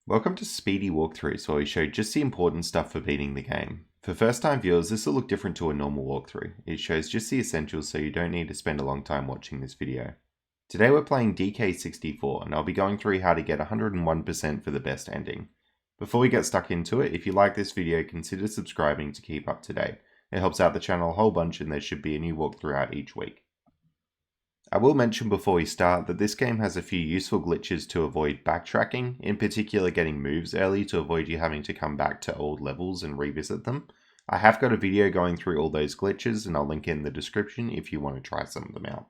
Welcome to Speedy Walkthroughs, where we show just the important stuff for beating the game. For first time viewers, this will look different to a normal walkthrough. It shows just the essentials, so you don't need to spend a long time watching this video. Today we're playing DK64, and I'll be going through how to get 101% for the best ending. Before we get stuck into it, if you like this video, consider subscribing to keep up to date. It helps out the channel a whole bunch, and there should be a new walkthrough out each week. I will mention before we start that this game has a few useful glitches to avoid backtracking, in particular getting moves early to avoid you having to come back to old levels and revisit them. I have got a video going through all those glitches and I'll link in the description if you want to try some of them out.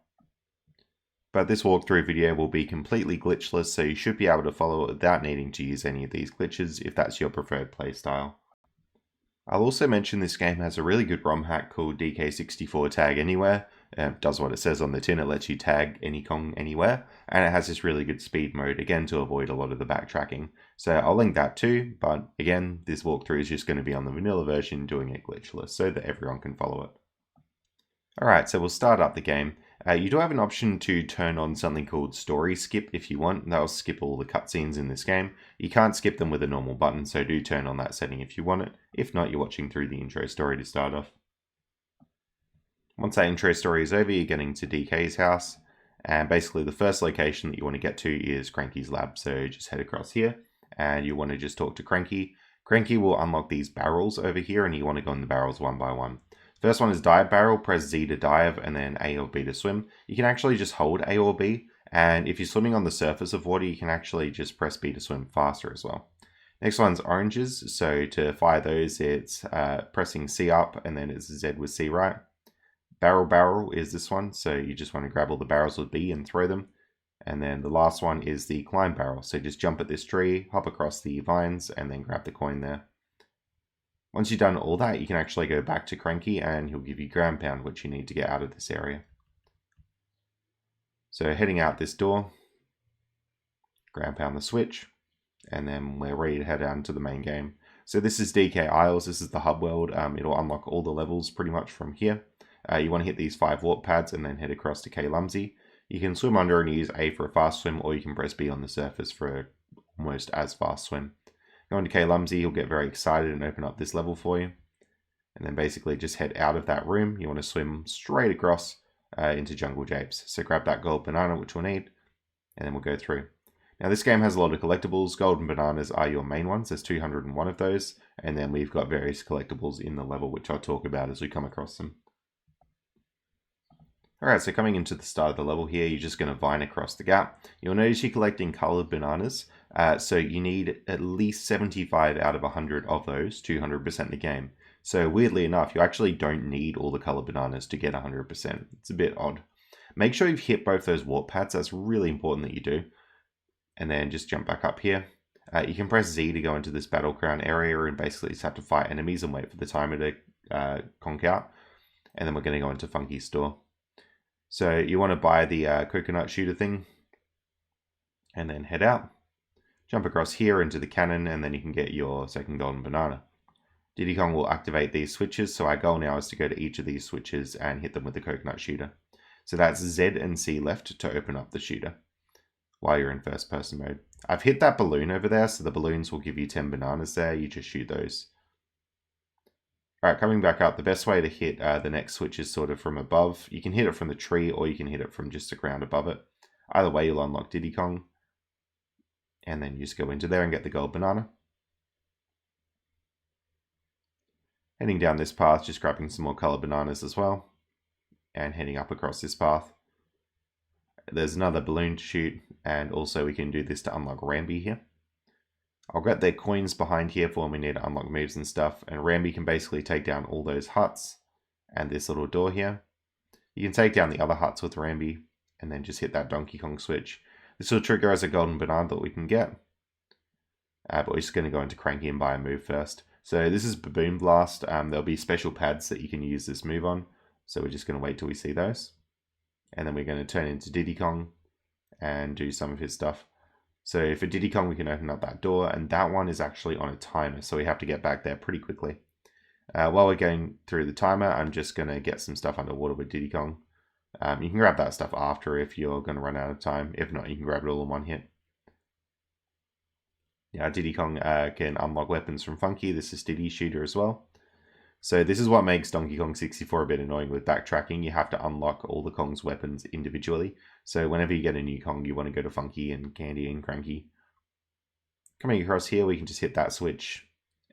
But this walkthrough video will be completely glitchless, so you should be able to follow it without needing to use any of these glitches if that's your preferred playstyle. I'll also mention this game has a really good ROM hack called DK64 Tag Anywhere. It does what it says on the tin, it lets you tag any Kong anywhere, and it has this really good speed mode, again to avoid a lot of the backtracking. So I'll link that too, but again, this walkthrough is just going to be on the vanilla version doing it glitchless so that everyone can follow it. Alright, so we'll start up the game. You do have an option to turn on something called Story Skip if you want. That'll skip all the cutscenes in this game. You can't skip them with a normal button, so do turn on that setting if you want it. If not, you're watching through the intro story to start off. Once that intro story is over, you're getting to DK's house. And basically the first location that you want to get to is Cranky's lab. So just head across here and you want to just talk to Cranky. Cranky will unlock these barrels over here and you want to go in the barrels one by one. First one is dive barrel, press Z to dive and then A or B to swim. You can actually just hold A or B, and if you're swimming on the surface of water, you can actually just press B to swim faster as well. Next one's oranges, so to fire those, it's pressing C up and then it's Z with C right. Barrel is this one, so you just want to grab all the barrels with B and throw them. And then the last one is the climb barrel, so just jump at this tree, hop across the vines and then grab the coin there. Once you've done all that, you can actually go back to Cranky and he'll give you ground pound, which you need to get out of this area. So heading out this door, ground pound the switch, and then we're ready to head down to the main game. So this is DK Isles, this is the hub world. It'll unlock all the levels pretty much from here. You want to hit these 5 warp pads and then head across to K-Lumsy. You can swim under and use A for a fast swim, or you can press B on the surface for a almost as fast swim. Going to K-Lumsy, he'll get very excited and open up this level for you. And then basically just head out of that room. You want to swim straight across into Jungle Japes. So grab that gold banana, which we'll need, and then we'll go through. Now this game has a lot of collectibles. Golden bananas are your main ones. There's 201 of those. And then we've got various collectibles in the level, which I'll talk about as we come across them. Alright, so coming into the start of the level here, you're just going to vine across the gap. You'll notice you're collecting colored bananas, so you need at least 75 out of 100 of those to 100% the game. So weirdly enough, you actually don't need all the colored bananas to get 100%. It's a bit odd. Make sure you've hit both those warp pads, that's really important that you do. And then just jump back up here. You can press Z to go into this battleground area and basically just have to fight enemies and wait for the timer to conk out. And then we're going to go into Funky's store. So you want to buy the coconut shooter thing and then head out. Jump across here into the cannon and then you can get your second golden banana. Diddy Kong will activate these switches, so our goal now is to go to each of these switches and hit them with the coconut shooter. So that's Z and C left to open up the shooter while you're in first person mode. I've hit that balloon over there, so the balloons will give you 10 bananas there. You just shoot those. Alright, coming back up, the best way to hit the next switch is sort of from above. You can hit it from the tree or you can hit it from just the ground above it. Either way, you'll unlock Diddy Kong. And then you just go into there and get the gold banana. Heading down this path, just grabbing some more colored bananas as well. And heading up across this path. There's another balloon to shoot, and also we can do this to unlock Ramby here. I'll get their coins behind here for when we need to unlock moves and stuff, and Ramby can basically take down all those huts and this little door here. You can take down the other huts with Ramby and then just hit that Donkey Kong switch. This will trigger as a golden banana that we can get. But we're just going to go into Cranky and buy a move first. So this is Baboon Blast. There'll be special pads that you can use this move on. So we're just going to wait till we see those. And then we're going to turn into Diddy Kong and do some of his stuff. So for Diddy Kong, we can open up that door, and that one is actually on a timer, so we have to get back there pretty quickly. While we're going through the timer, I'm just going to get some stuff underwater with Diddy Kong. You can grab that stuff after if you're going to run out of time. If not, you can grab it all in one hit. Now Diddy Kong can unlock weapons from Funky. This is Diddy's shooter as well. So this is what makes Donkey Kong 64 a bit annoying with backtracking. You have to unlock all the Kong's weapons individually. So whenever you get a new Kong, you want to go to Funky and Candy and Cranky. Coming across here, we can just hit that switch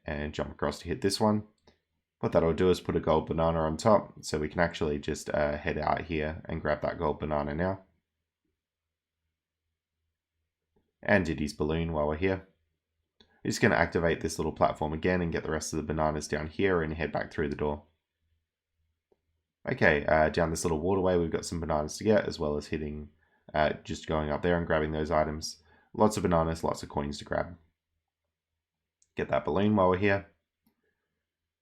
and jump across to hit this one. What that'll do is put a gold banana on top, so we can actually just head out here and grab that gold banana now. And Diddy's balloon while we're here. We're just going to activate this little platform again and get the rest of the bananas down here and head back through the door. Okay, down this little waterway we've got some bananas to get, as well as hitting, just going up there and grabbing those items. Lots of bananas, lots of coins to grab. Get that balloon while we're here.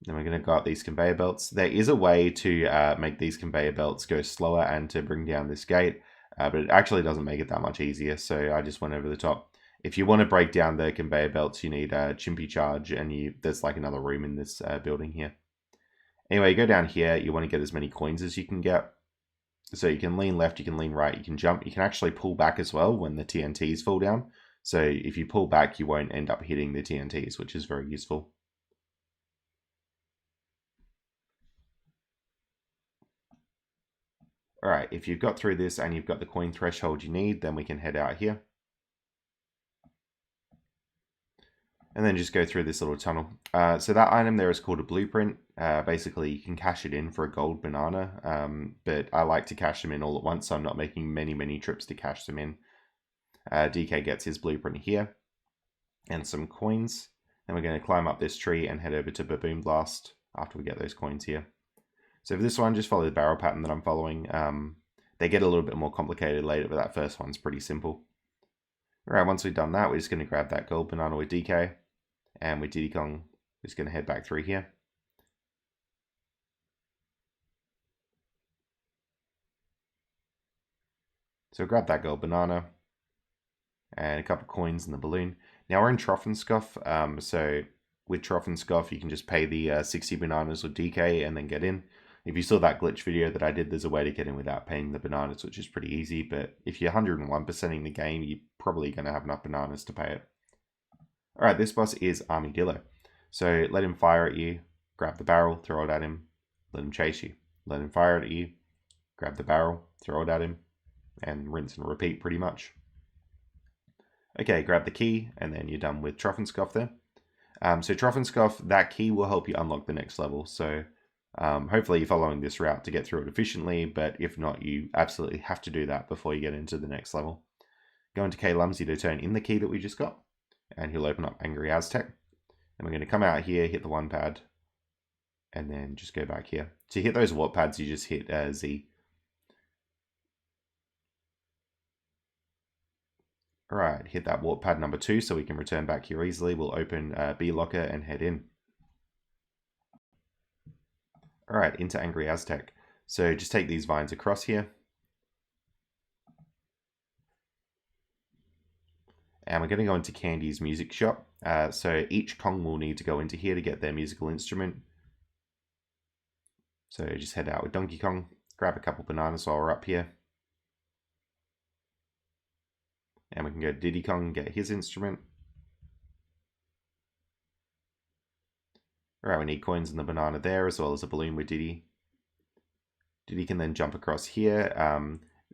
Then we're going to go up these conveyor belts. There is a way to make these conveyor belts go slower and to bring down this gate, but it actually doesn't make it that much easier, so I just went over the top. If you want to break down the conveyor belts, you need a Chimpy charge, and there's like another room in this building here. Anyway, you go down here, you want to get as many coins as you can get. So you can lean left, you can lean right, you can jump. You can actually pull back as well when the TNTs fall down. So if you pull back, you won't end up hitting the TNTs, which is very useful. Alright, if you've got through this and you've got the coin threshold you need, then we can head out here. And then just go through this little tunnel. So that item there is called a blueprint. Basically, you can cash it in for a gold banana, but I like to cash them in all at once, so I'm not making many trips to cash them in. DK gets his blueprint here, and some coins. Then we're going to climb up this tree and head over to Baboon Blast after we get those coins here. So for this one, just follow the barrel pattern that I'm following. They get a little bit more complicated later, but that first one's pretty simple. Alright, once we've done that, we're just going to grab that gold banana with DK. And with Diddy Kong, we're just going to head back through here. So grab that gold banana. And a couple coins in the balloon. Now we're in Trough and Scoff. So with Trough and Scoff, you can just pay the 60 bananas with DK and then get in. If you saw that glitch video that I did, there's a way to get in without paying the bananas, which is pretty easy. But if you're 101%ing the game, you're probably going to have enough bananas to pay it. Alright, this boss is Armadillo. So let him fire at you, grab the barrel, throw it at him, let him chase you. Let him fire at you, grab the barrel, throw it at him, and rinse and repeat pretty much. Okay, grab the key, and then you're done with Trough and Scoff there. So Trough and Scoff, that key will help you unlock the next level. So hopefully you're following this route to get through it efficiently, but if not, you absolutely have to do that before you get into the next level. Go into K-Lumsy to turn in the key that we just got, and he'll open up Angry Aztec. And we're going to come out here, hit the one pad, and then just go back here. To hit those warp pads, you just hit Z. Alright, hit that warp pad number 2 so we can return back here easily. We'll open B locker and head in. Alright, into Angry Aztec. So just take these vines across here. And we're going to go into Candy's music shop. So each Kong will need to go into here to get their musical instrument. So just head out with Donkey Kong, grab a couple bananas while we're up here. And we can go to Diddy Kong and get his instrument. Alright, we need coins in the banana there, as well as a balloon with Diddy. Diddy can then jump across here.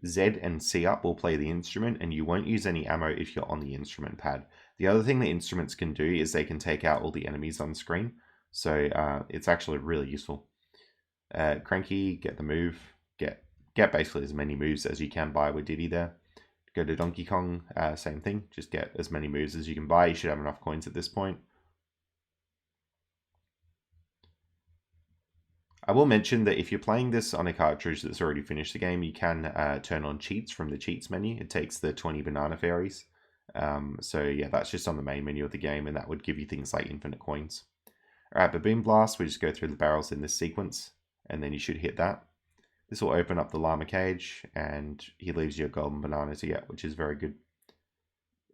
Z and C up will play the instrument, and you won't use any ammo if you're on the instrument pad. The other thing the instruments can do is they can take out all the enemies on screen, so it's actually really useful. Cranky, get the move, get basically as many moves as you can buy with Diddy there. Go to Donkey Kong, same thing, just get as many moves as you can buy. You should have enough coins at this point. I will mention that if you're playing this on a cartridge that's already finished the game, you can turn on cheats from the cheats menu. It takes the 20 banana fairies. So yeah, that's just on the main menu of the game, and that would give you things like infinite coins. Alright, Baboon Blast, we just go through the barrels in this sequence, and then you should hit that. This will open up the llama cage, and he leaves you a golden banana to get, which is very good.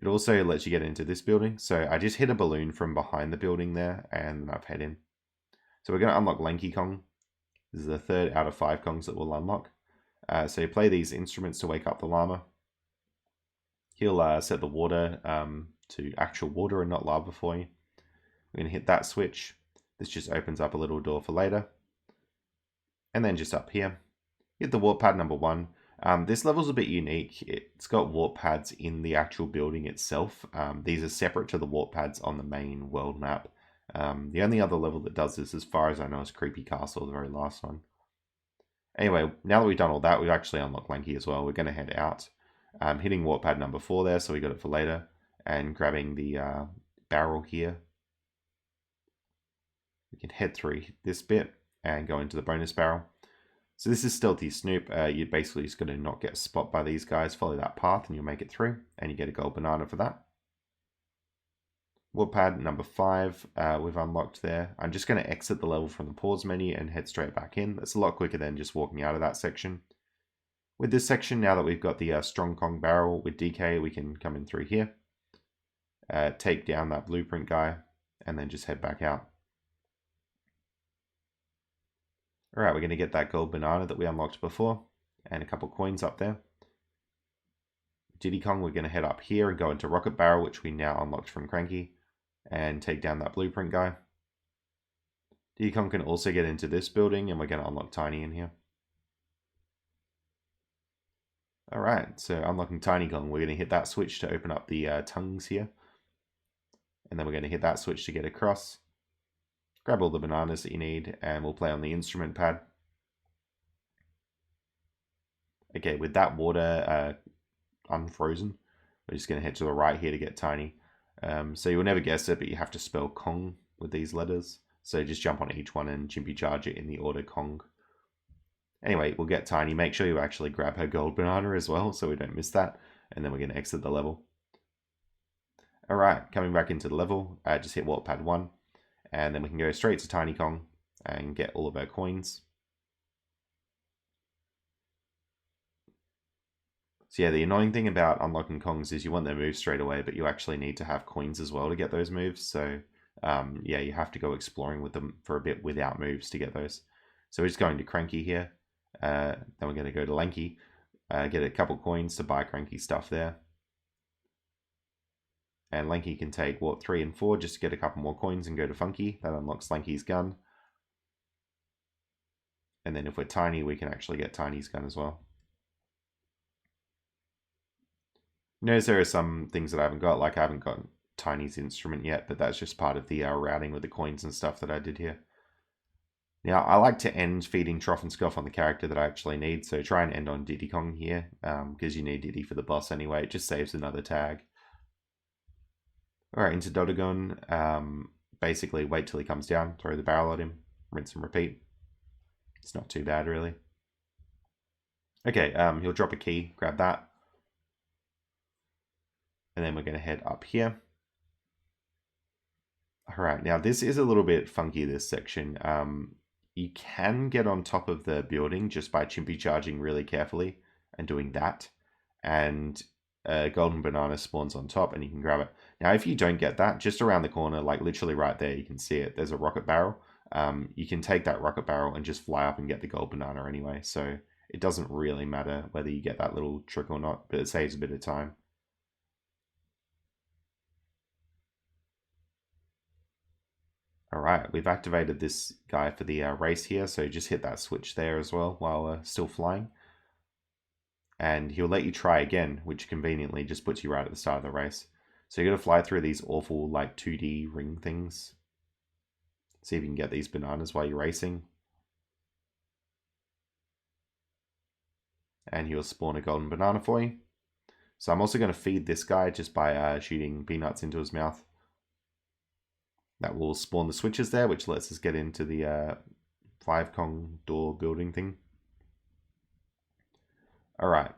It also lets you get into this building. So I just hit a balloon from behind the building there, and I've head in. So we're going to unlock Lanky Kong. This is the 3rd out of 5 Kongs that we'll unlock. So you play these instruments to wake up the llama. He'll set the water to actual water and not lava for you. We're going to hit that switch. This just opens up a little door for later. And then just up here, hit the warp pad number 1. This level's a bit unique. It's got warp pads in the actual building itself. These are separate to the warp pads on the main world map. The only other level that does this, as far as I know, is Creepy Castle, the very last one. Anyway, now that we've done all that, we've actually unlocked Lanky as well. We're going to head out. Hitting warp pad number 4 there, so we got it for later. And grabbing the barrel here. We can head through this bit and go into the bonus barrel. So this is Stealthy Snoop. You're basically just going to not get spot by these guys. Follow that path and you'll make it through. And you get a gold banana for that. Warp pad number 5 we've unlocked there. I'm just going to exit the level from the pause menu and head straight back in. That's a lot quicker than just walking out of that section. With this section, now that we've got the Strong Kong barrel with DK, we can come in through here. Take down that blueprint guy and then just head back out. Alright, we're going to get that gold banana that we unlocked before, and a couple coins up there. Diddy Kong, we're going to head up here and go into Rocket Barrel, which we now unlocked from Cranky, and take down that blueprint guy. Diddy Kong can also get into this building, and we're going to unlock Tiny in here. Alright, so unlocking Tiny Kong, we're going to hit that switch to open up the tongues here. And then we're going to hit that switch to get across. Grab all the bananas that you need, and we'll play on the instrument pad. Okay, with that water unfrozen, we're just going to head to the right here to get Tiny. So you'll never guess it, but you have to spell Kong with these letters. So just jump on each one and chimpy charge it in the order Kong. Anyway, we'll get Tiny. Make sure you actually grab her gold banana as well, so we don't miss that. And then we're going to exit the level. Alright, coming back into the level, just hit warp pad 1. And then we can go straight to Tiny Kong and get all of our coins. So yeah, the annoying thing about unlocking Kongs is you want their moves straight away, but you actually need to have coins as well to get those moves. So yeah, you have to go exploring with them for a bit without moves to get those. So we're just going to Cranky here. Then we're going to go to Lanky, get a couple coins to buy Cranky stuff there. And Lanky can take warp 3 and 4 just to get a couple more coins and go to Funky. That unlocks Lanky's gun. And then if we're Tiny, we can actually get Tiny's gun as well. Notice there are some things that I haven't got, like I haven't got Tiny's instrument yet, but that's just part of the routing with the coins and stuff that I did here. Now, I like to end feeding Trough and Scoff on the character that I actually need, so try and end on Diddy Kong here, because you need Diddy for the boss anyway. It just saves another tag. Alright, into Dodagon. Basically, wait till he comes down, throw the barrel at him, rinse and repeat. It's not too bad, really. Okay, he'll drop a key, grab that. And then we're going to head up here. Alright, now this is a little bit funky, this section. You can get on top of the building just by chimpy charging really carefully and doing that. And a golden banana spawns on top and you can grab it. Now, if you don't get that, just around the corner, like literally right there, you can see it. There's a rocket barrel. You can take that rocket barrel and just fly up and get the gold banana anyway. So it doesn't really matter whether you get that little trick or not, but it saves a bit of time. Alright, we've activated this guy for the race here, so just hit that switch there as well while we're still flying. And he'll let you try again, which conveniently just puts you right at the start of the race. So you're going to fly through these awful like 2D ring things. See if you can get these bananas while you're racing. And he'll spawn a golden banana for you. So I'm also going to feed this guy just by shooting peanuts into his mouth. That will spawn the switches there, which lets us get into the 5 Kong door building thing. Alright,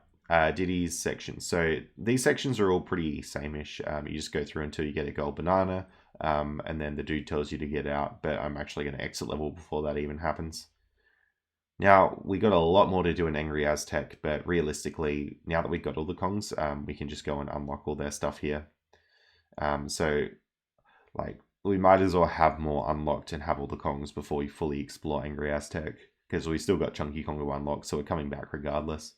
Diddy's section. So these sections are all pretty same-ish. You just go through until you get a gold banana, and then the dude tells you to get out, but I'm actually going to exit level before that even happens. Now, we got a lot more to do in Angry Aztec, but realistically, now that we've got all the Kongs, we can just go and unlock all their stuff here. So, like, we might as well have more unlocked and have all the Kongs before we fully explore Angry Aztec, because we still got Chunky Kong to unlock, so we're coming back regardless.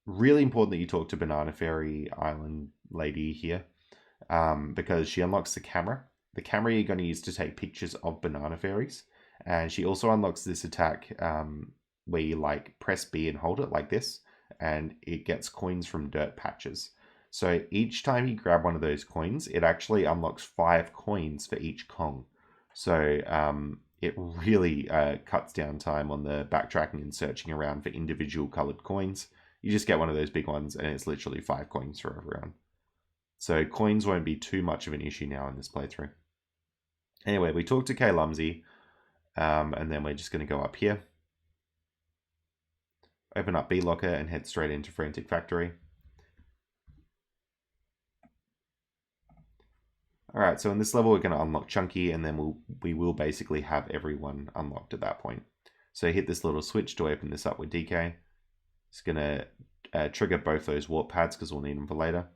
Really important that you talk to Banana Fairy Island lady here. because she unlocks the camera. The camera you're going to use to take pictures of banana fairies. And she also unlocks this attack where you like press B and hold it like this, and it gets coins from dirt patches. So each time you grab one of those coins, it actually unlocks 5 coins for each Kong. So it really cuts down time on the backtracking and searching around for individual colored coins. You just get one of those big ones and it's literally 5 coins for everyone. So coins won't be too much of an issue now in this playthrough. Anyway, we talked to K-Lumsy, and then we're just going to go up here. Open up B-Locker and head straight into Frantic Factory. Alright, so in this level we're going to unlock Chunky, and then we will basically have everyone unlocked at that point. So hit this little switch to open this up with DK. It's going to trigger both those warp pads because we'll need them for later.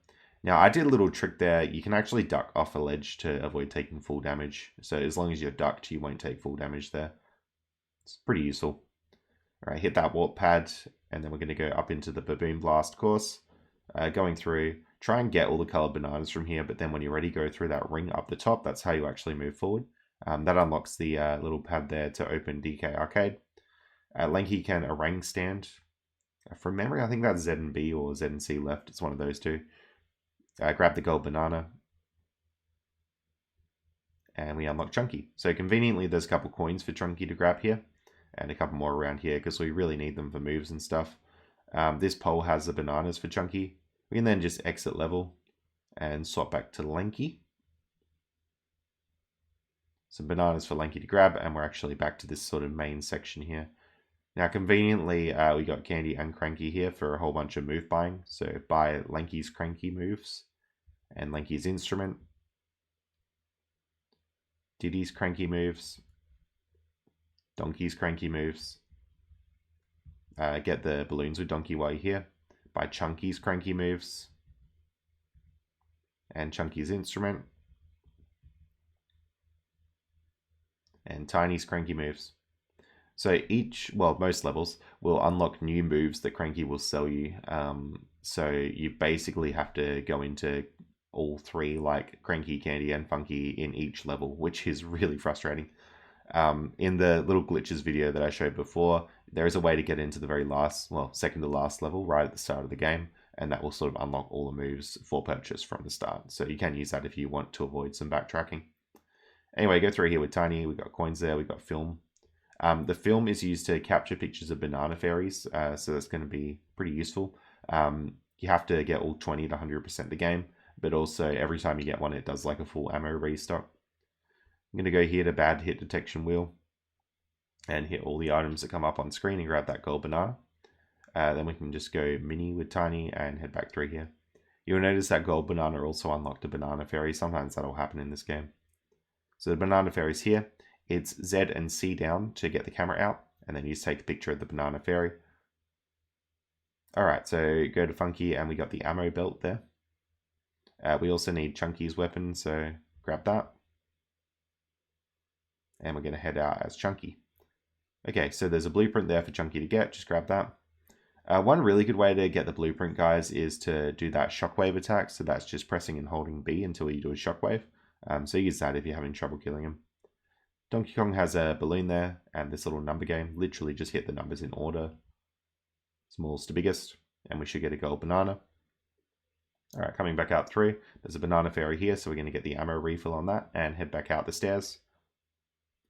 Now I did a little trick there. You can actually duck off a ledge to avoid taking full damage. So as long as you're ducked, you won't take full damage there. It's pretty useful. Alright, hit that warp pad, and then we're going to go up into the Baboon Blast course. Going through, try and get all the colored bananas from here, but then when you're ready, go through that ring up the top. That's how you actually move forward. That unlocks the little pad there to open DK Arcade. Lanky can orang stand. From memory, I think that's Z and B or Z and C left. It's one of those two. Grab the gold banana. And we unlock Chunky. So conveniently, there's a couple coins for Chunky to grab here. And a couple more around here because we really need them for moves and stuff. This pole has the bananas for Chunky. We can then just exit level and swap back to Lanky. Some bananas for Lanky to grab, and we're actually back to this sort of main section here. Now conveniently, we got Candy and Cranky here for a whole bunch of move buying. So buy Lanky's Cranky moves and Lanky's instrument. Diddy's Cranky moves. Donkey's Cranky moves. Get the balloons with Donkey while you're here. Buy Chunky's Cranky moves. And Chunky's instrument. And Tiny's Cranky moves. So most levels will unlock new moves that Cranky will sell you. So you basically have to go into all 3, like Cranky, Candy, and Funky in each level, which is really frustrating. In the little glitches video that I showed before, there is a way to get into the very last, second to last level right at the start of the game, and that will sort of unlock all the moves for purchase from the start. So you can use that if you want to avoid some backtracking. Anyway, go through here with Tiny. We've got coins there. We've got film. The film is used to capture pictures of banana fairies, so that's going to be pretty useful. You have to get all 20 to 100% the game, but also every time you get one, it does like a full ammo restock. I'm going to go here to bad hit detection wheel and hit all the items that come up on screen and grab that gold banana. Then we can just go mini with Tiny and head back through here. You'll notice that gold banana also unlocked a banana fairy. Sometimes that'll happen in this game. So the banana fairy's here. It's Z and C down to get the camera out, and then you just take a picture of the banana fairy. Alright, so go to Funky and we got the ammo belt there. We also need Chunky's weapon, so grab that. And we're going to head out as Chunky. Okay, so there's a blueprint there for Chunky to get. Just grab that. One really good way to get the blueprint, guys, is to do that shockwave attack. So that's just pressing and holding B until you do a shockwave. So use that if you're having trouble killing him. Donkey Kong has a balloon there, and this little number game. Literally just hit the numbers in order, smallest to biggest, and we should get a gold banana. Alright, coming back out through, there's a banana fairy here, so we're going to get the ammo refill on that, and head back out the stairs.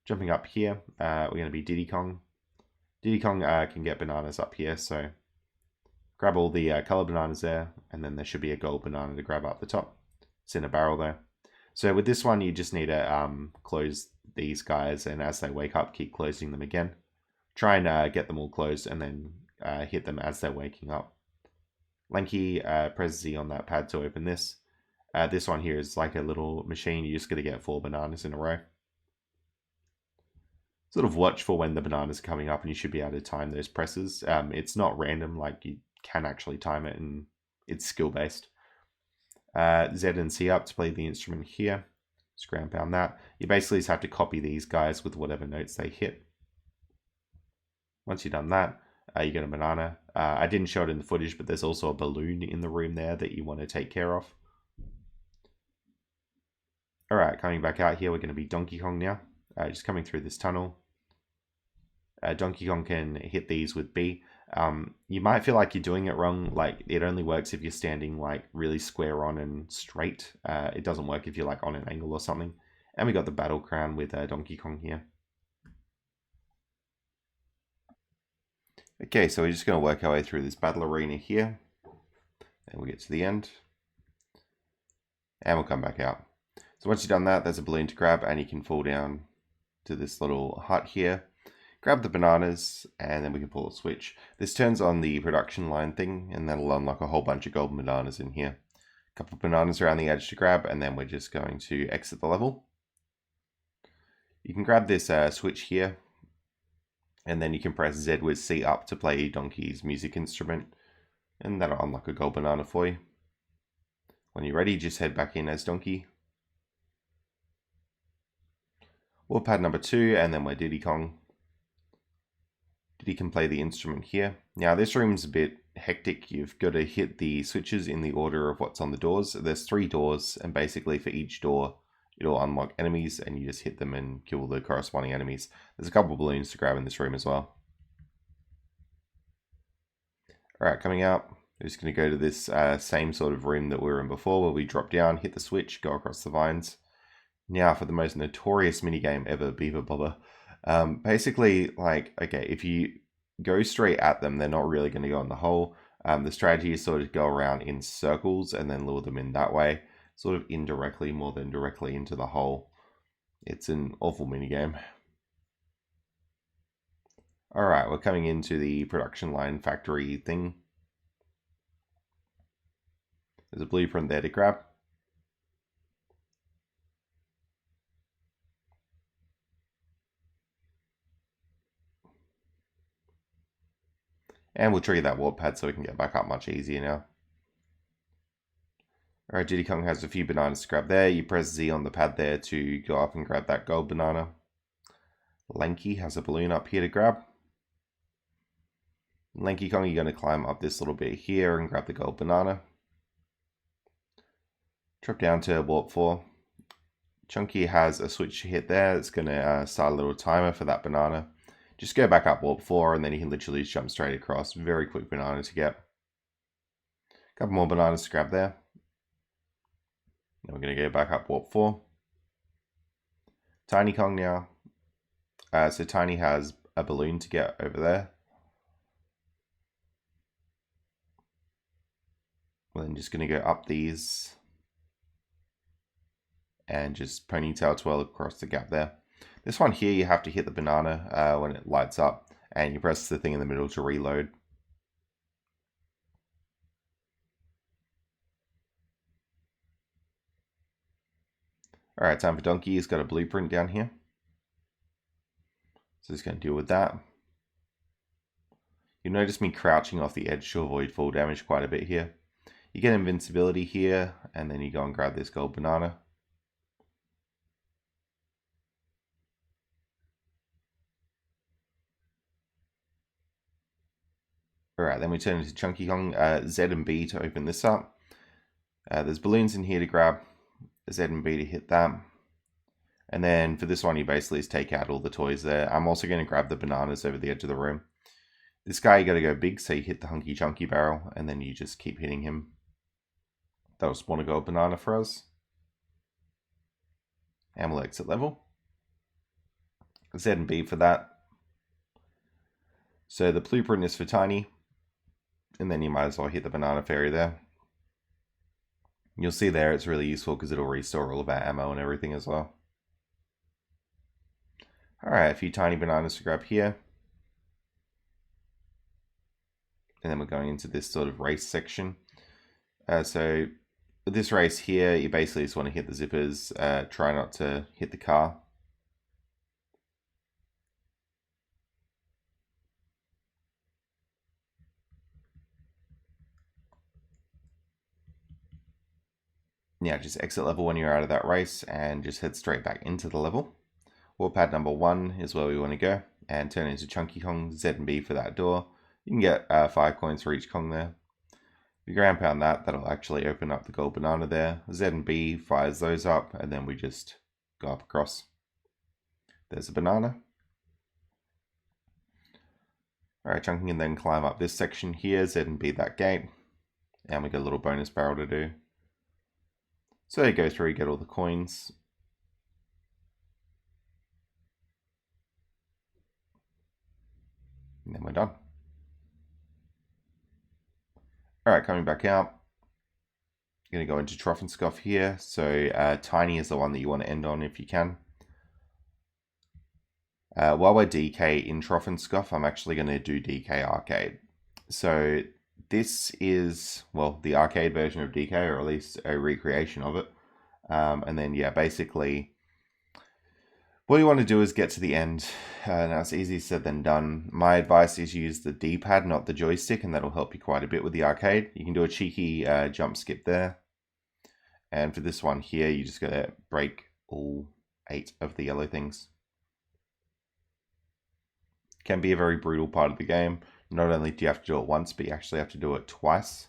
Jumping up here, we're going to be Diddy Kong. Diddy Kong can get bananas up here, so grab all the color bananas there, and then there should be a gold banana to grab up the top. It's in a barrel there. So with this one, you just need to close these guys, and as they wake up, keep closing them again. Try and get them all closed, and then hit them as they're waking up. Lanky, press Z on that pad to open this. This one here is like a little machine. You just got to get 4 bananas in a row. Sort of watch for when the bananas are coming up, and you should be able to time those presses. It's not random, like you can actually time it, and it's skill based. Z and C up to play the instrument here. Just ground pound that. You basically just have to copy these guys with whatever notes they hit. Once you've done that, you get a banana. I didn't show it in the footage, but there's also a balloon in the room there that you want to take care of. Alright, coming back out here, we're going to be Donkey Kong now. Just coming through this tunnel. Donkey Kong can hit these with B. You might feel like you're doing it wrong. Like, it only works if you're standing like really square on and straight. It doesn't work if you're like on an angle or something. And we got the battle crown with Donkey Kong here. Okay, so we're just going to work our way through this battle arena here. And we'll get to the end. And we'll come back out. So once you've done that, there's a balloon to grab, and you can fall down to this little hut here. Grab the bananas, and then we can pull a switch. This turns on the production line thing, and that'll unlock a whole bunch of golden bananas in here. A couple of bananas around the edge to grab, and then we're just going to exit the level. You can grab this switch here, and then you can press Z with C up to play Donkey's music instrument, and that'll unlock a gold banana for you. When you're ready, just head back in as Donkey. We'll pad number 2, and then we're Diddy Kong. Diddy can play the instrument here. Now this room's a bit hectic. You've got to hit the switches in the order of what's on the doors. There's 3 doors, and basically for each door, it'll unlock enemies, and you just hit them and kill the corresponding enemies. There's a couple of balloons to grab in this room as well. Alright, coming out, we're just going to go to this same sort of room that we were in before, where we drop down, hit the switch, go across the vines. Now for the most notorious minigame ever, Beaver Bobber. Basically, like, okay, if you go straight at them, they're not really going to go in the hole. The strategy is sort of go around in circles and then lure them in that way, sort of indirectly more than directly into the hole. It's an awful minigame. Alright, we're coming into the production line factory thing. There's a blueprint there to grab. And we'll trigger that warp pad so we can get back up much easier now. Alright, Diddy Kong has a few bananas to grab there. You press Z on the pad there to go up and grab that gold banana. Lanky has a balloon up here to grab. Lanky Kong, you're going to climb up this little bit here and grab the gold banana. Drop down to warp 4. Chunky has a switch to hit there. It's going to start a little timer for that banana. Just go back up warp 4 and then you can literally jump straight across. Very quick banana to get. Couple more bananas to grab there. Then we're going to go back up warp 4. Tiny Kong now. So Tiny has a balloon to get over there. We're then just going to go up these. And just ponytail twirl across the gap there. This one here, you have to hit the banana when it lights up, and you press the thing in the middle to reload. Alright, time for Donkey. He's got a blueprint down here. So he's going to deal with that. You'll notice me crouching off the edge to avoid fall damage quite a bit here. You get invincibility here, and then you go and grab this gold banana. Alright, then we turn into Chunky Kong, Z and B to open this up. There's balloons in here to grab, Z and B to hit that. And then for this one, you basically just take out all the toys there. I'm also going to grab the bananas over the edge of the room. This guy, you got to go big, so you hit the Hunky Chunky barrel, and then you just keep hitting him. That'll spawn a gold banana for us. And we'll exit level. Z and B for that. So the blueprint is for Tiny. And then you might as well hit the banana fairy there. You'll see there it's really useful because it'll restore all of our ammo and everything as well. Alright, a few tiny bananas to grab here. And then we're going into this sort of race section. So with this race here, you basically just want to hit the zippers, try not to hit the car. Now just exit level when you're out of that race and just head straight back into the level. Warp pad number 1 is where we want to go and turn into Chunky Kong, Z and B for that door. You can get 5 coins for each Kong there. If you ground pound that, that'll actually open up the gold banana there. Z and B fires those up, and then we just go up across. There's a banana. Alright, chunking and then climb up this section here, Z and B that gate. And we get a little bonus barrel to do. So you go through, get all the coins. And then we're done. Alright, coming back out. Going to go into Trough and Scoff here. So Tiny is the one that you want to end on if you can. While we're DK in Trough and Scoff, I'm actually going to do DK Arcade. So this is, well, the arcade version of DK, or at least a recreation of it. And then, yeah, basically, what you want to do is get to the end. Now, it's easier said than done. My advice is use the D-pad, not the joystick, and that'll help you quite a bit with the arcade. You can do a cheeky jump skip there. And for this one here, you just got to break all 8 of the yellow things. Can be a very brutal part of the game. Not only do you have to do it once, but you actually have to do it twice.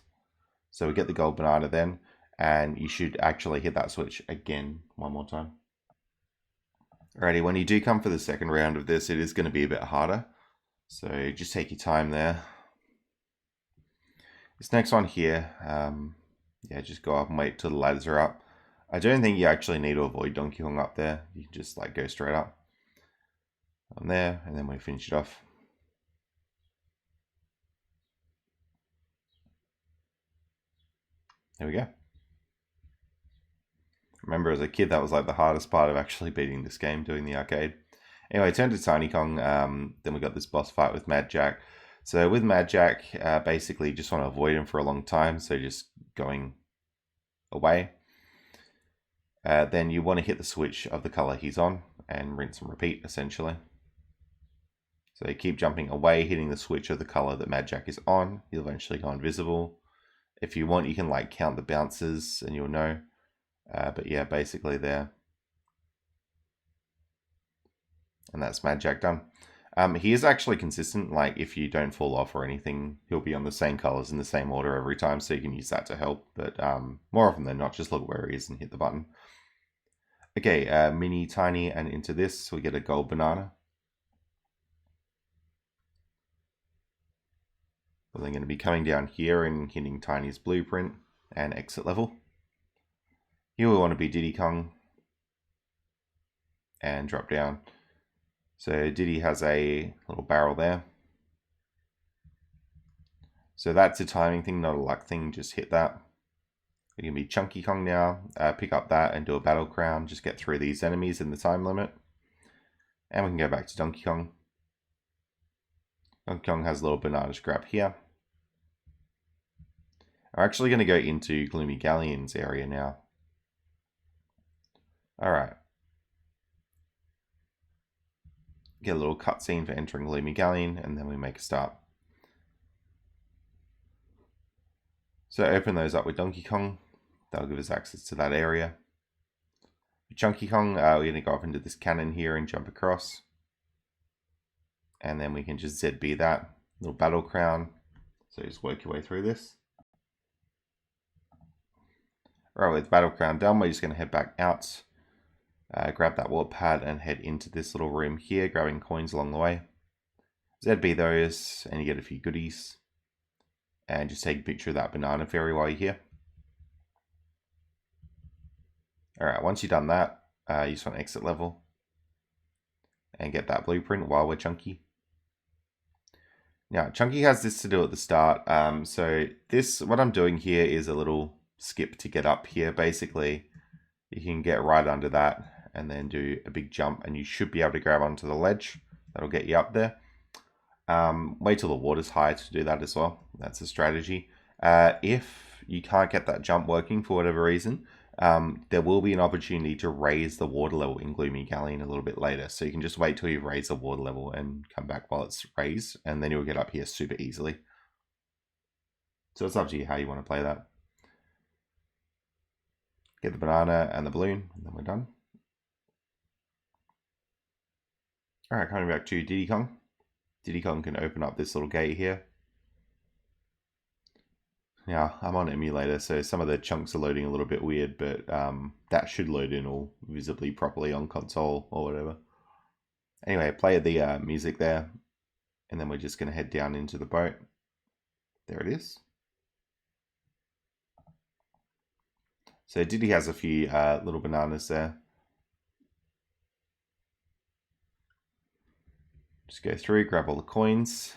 So we get the gold banana then, and you should actually hit that switch again one more time. Alrighty, when you do come for the second round of this, it is going to be a bit harder. So just take your time there. This next one here, yeah, just go up and wait till the ladders are up. I don't think you actually need to avoid Donkey Kong up there. You can just like go straight up on there, and then we finish it off. There we go. Remember, as a kid, that was like the hardest part of actually beating this game, doing the arcade. Anyway, turn to Tiny Kong. Then we got this boss fight with Mad Jack. So with Mad Jack, basically just want to avoid him for a long time. So just going away. Then you want to hit the switch of the color he's on and rinse and repeat, essentially. So you keep jumping away, hitting the switch of the color that Mad Jack is on. He'll eventually go invisible. If you want, you can like count the bounces and you'll know. But yeah, basically there. And that's Mad Jack done. He is actually consistent. Like if you don't fall off or anything, he'll be on the same colors in the same order every time. So you can use that to help. But more often than not, just look where he is and hit the button. Okay, mini, tiny, and into this, so we get a gold banana. We're then going to be coming down here and hitting Tiny's blueprint and exit level. Here we want to be Diddy Kong and drop down. So Diddy has a little barrel there. So that's a timing thing, not a luck thing, just hit that. We can be Chunky Kong now, pick up that and do a battle crown, just get through these enemies in the time limit. And we can go back to Donkey Kong. Donkey Kong has a little banana scrap here. I'm actually going to go into Gloomy Gallion's area now. Alright. Get a little cutscene for entering Gloomy Gallion, and then we make a start. So open those up with Donkey Kong. That'll give us access to that area. For Chunky Kong, we're going to go up into this cannon here and jump across. And then we can just ZB that. Little battle crown. So just work your way through this. Right, with battle crown done, we're just going to head back out. Grab that warp pad and head into this little room here, grabbing coins along the way. ZB those, and you get a few goodies. And just take a picture of that banana fairy while you're here. Alright, once you've done that, you just want to exit level. And get that blueprint while we're Chunky. Now, Chunky has this to do at the start. So this, what I'm doing here is a little skip to get up here. Basically, you can get right under that and then do a big jump, and you should be able to grab onto the ledge. That'll get you up there. Wait till the water's high to do that as well. That's a strategy. If you can't get that jump working for whatever reason, there will be an opportunity to raise the water level in Gloomy Gallion a little bit later. So you can just wait till you raise the water level and come back while it's raised, and then you'll get up here super easily. So it's up to you how you want to play that. Get the banana and the balloon, and then we're done. Alright, coming back to Diddy Kong. Diddy Kong can open up this little gate here. Now, I'm on emulator, so some of the chunks are loading a little bit weird, but that should load in all visibly properly on console or whatever. Anyway, play the music there, and then we're just going to head down into the boat. There it is. So Diddy has a few little bananas there. Just go through, grab all the coins.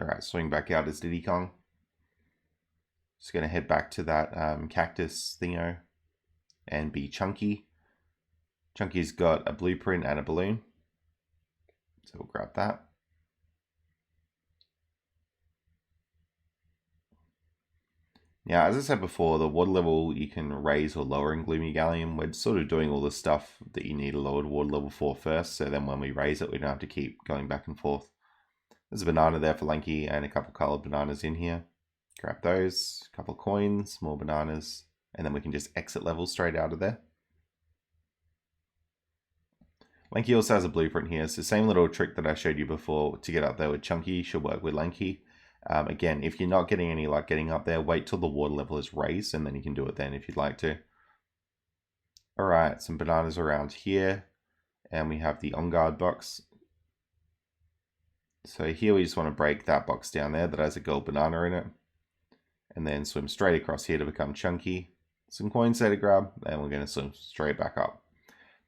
Alright, swing back out as Diddy Kong. Just going to head back to that cactus thingo and be Chunky. Chunky's got a blueprint and a balloon. So we'll grab that. Now, as I said before, the water level you can raise or lower in Gloomy Gallion. We're sort of doing all the stuff that you need a lowered water level for first, so then when we raise it, we don't have to keep going back and forth. There's a banana there for Lanky and a couple coloured bananas in here. Grab those, a couple coins, more bananas, and then we can just exit level straight out of there. Lanky also has a blueprint here. It's the same little trick that I showed you before to get up there with Chunky should work with Lanky. Again, if you're not getting any luck getting up there, wait till the water level is raised and then you can do it then if you'd like to. Alright, some bananas around here. And we have the on guard box. So here we just want to break that box down there that has a gold banana in it. And then swim straight across here to become Chunky. Some coins there to grab, and we're going to swim straight back up.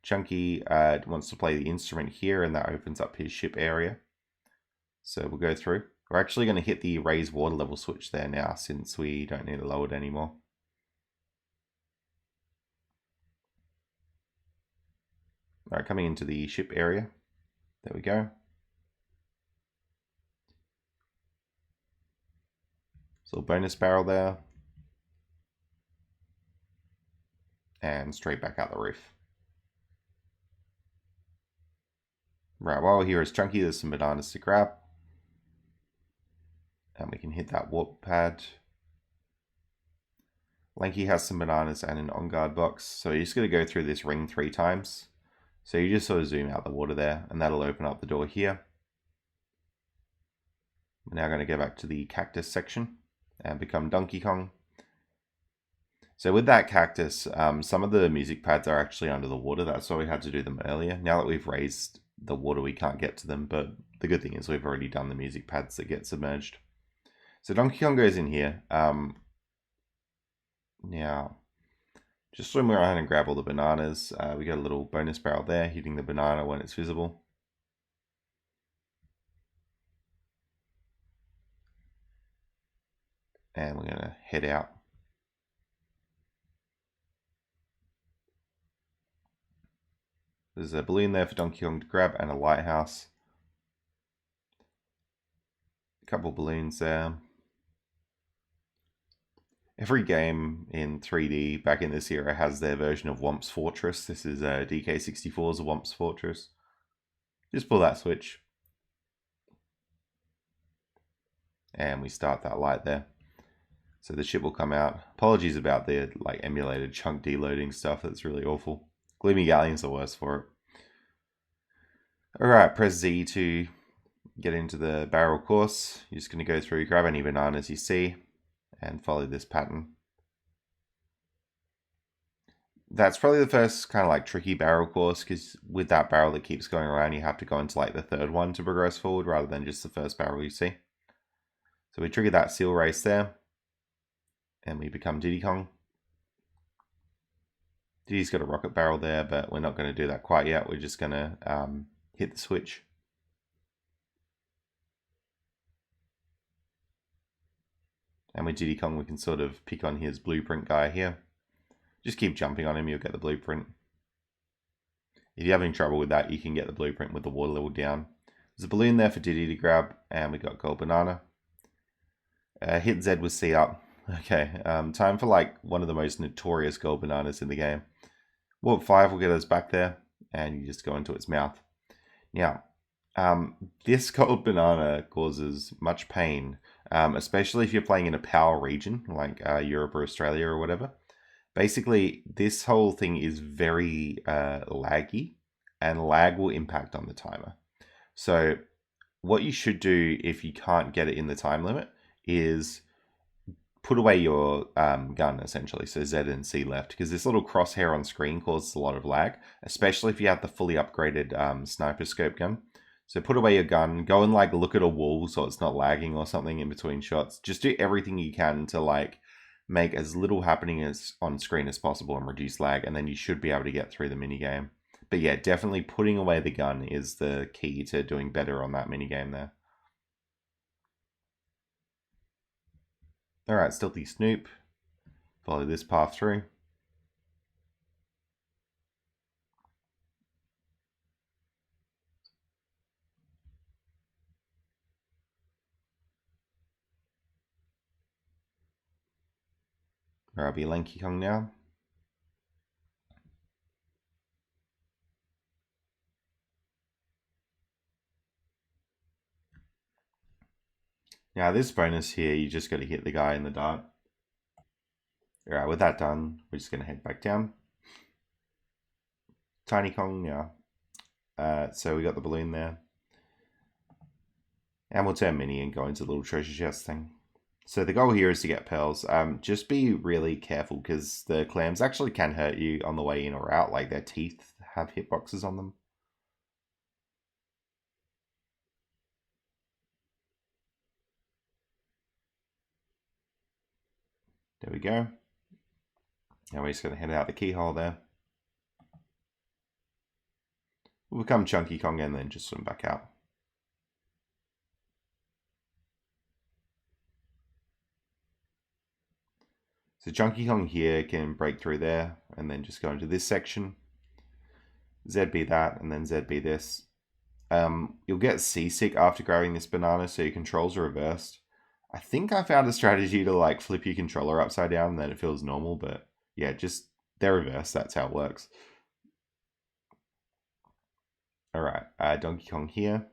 Chunky wants to play the instrument here, and that opens up his ship area. So we'll go through. We're actually going to hit the raise water level switch there now, since we don't need to lower it anymore. Alright, coming into the ship area. There we go. So bonus barrel there. And straight back out the roof. Right, while we're here is Chunky, there's some bananas to grab. And we can hit that warp pad. Lanky has some bananas and an on-guard box. So you're just going to go through this ring 3 times. So you just sort of zoom out the water there, and that'll open up the door here. We're now going to go back to the cactus section and become Donkey Kong. So with that cactus, some of the music pads are actually under the water. That's why we had to do them earlier. Now that we've raised the water, we can't get to them. But the good thing is we've already done the music pads that get submerged. So Donkey Kong goes in here. Now, just swim around and grab all the bananas. We got a little bonus barrel there, hitting the banana when it's visible. And we're going to head out. There's a balloon there for Donkey Kong to grab and a lighthouse. A couple balloons there. Every game in 3D back in this era has their version of Womp's Fortress. This is DK64's Womp's Fortress. Just pull that switch. And we start that light there. So the ship will come out. Apologies about the emulated chunk deloading stuff. That's really awful. Gloomy Gallion's the worst for it. Alright, press Z to get into the barrel course. You're just going to go through, grab any bananas you see, and follow this pattern. That's probably the first kind of tricky barrel course, because with that barrel that keeps going around, you have to go into the third one to progress forward rather than just the first barrel you see. So we trigger that seal race there, and we become Diddy Kong. Diddy's got a rocket barrel there, but we're not going to do that quite yet. We're just going to hit the switch. And with Diddy Kong, we can sort of pick on his blueprint guy here. Just keep jumping on him, you'll get the blueprint. If you're having trouble with that, you can get the blueprint with the water level down. There's a balloon there for Diddy to grab, and we got gold banana. Hit Z with C up. Okay, time for one of the most notorious gold bananas in the game. Warp 5 will get us back there, and you just go into its mouth. Now, this gold banana causes much pain, especially if you're playing in a power region, like Europe or Australia or whatever. Basically, this whole thing is very laggy, and lag will impact on the timer. So what you should do if you can't get it in the time limit is put away your gun, essentially. So Z and C left, because this little crosshair on screen causes a lot of lag, especially if you have the fully upgraded sniper scope gun. So put away your gun, go and like look at a wall so it's not lagging or something in between shots. Just do everything you can to like make as little happening as on screen as possible and reduce lag, and then you should be able to get through the minigame. But yeah, definitely putting away the gun is the key to doing better on that minigame there. Alright, Stealthy Snoop. Follow this path through. Where I'll be Lanky Kong now. Now this bonus here, you just got to hit the guy in the dart. Alright, with that done, we're just going to head back down. Tiny Kong now. So we got the balloon there. And we'll turn mini and go into the little treasure chest thing. So the goal here is to get pearls. Just be really careful because the clams actually can hurt you on the way in or out. Like their teeth have hitboxes on them. There we go. Now we're just going to head out the keyhole there. We'll become Chunky Kong and then just swim back out. So Chunky Kong here can break through there and then just go into this section. ZB that and then ZB this. You'll get seasick after grabbing this banana, so your controls are reversed. I think I found a strategy to like flip your controller upside down and then it feels normal, but yeah, just they're reversed. That's how it works. Alright, Donkey Kong here.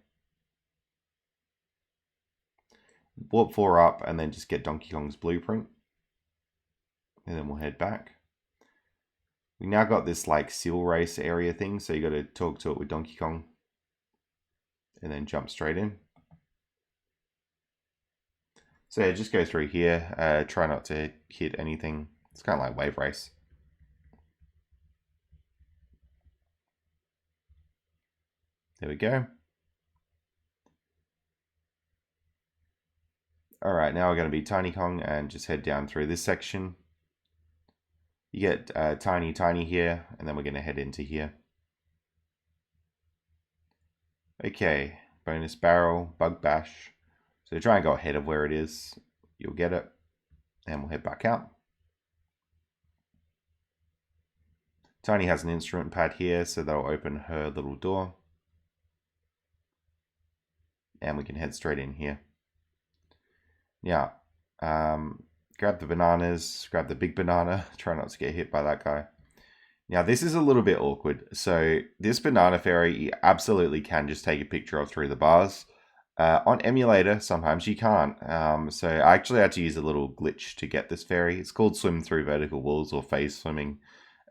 Warp 4 up and then just get Donkey Kong's blueprint. And then we'll head back. We now got this like seal race area thing, so you got to talk to it with Donkey Kong. And then jump straight in. So yeah, just go through here. Try not to hit anything. It's kind of like wave race. There we go. Alright, now we're going to be Tiny Kong and just head down through this section. You get Tiny here, and then we're going to head into here. Okay, bonus barrel, bug bash. So try and go ahead of where it is. You'll get it. And we'll head back out. Tiny has an instrument pad here, so that'll open her little door. And we can head straight in here. Now, grab the bananas, grab the big banana. Try not to get hit by that guy. Now, this is a little bit awkward. So this banana fairy, you absolutely can just take a picture of through the bars. On emulator, sometimes you can't. So I actually had to use a little glitch to get this fairy. It's called swim through vertical walls or phase swimming.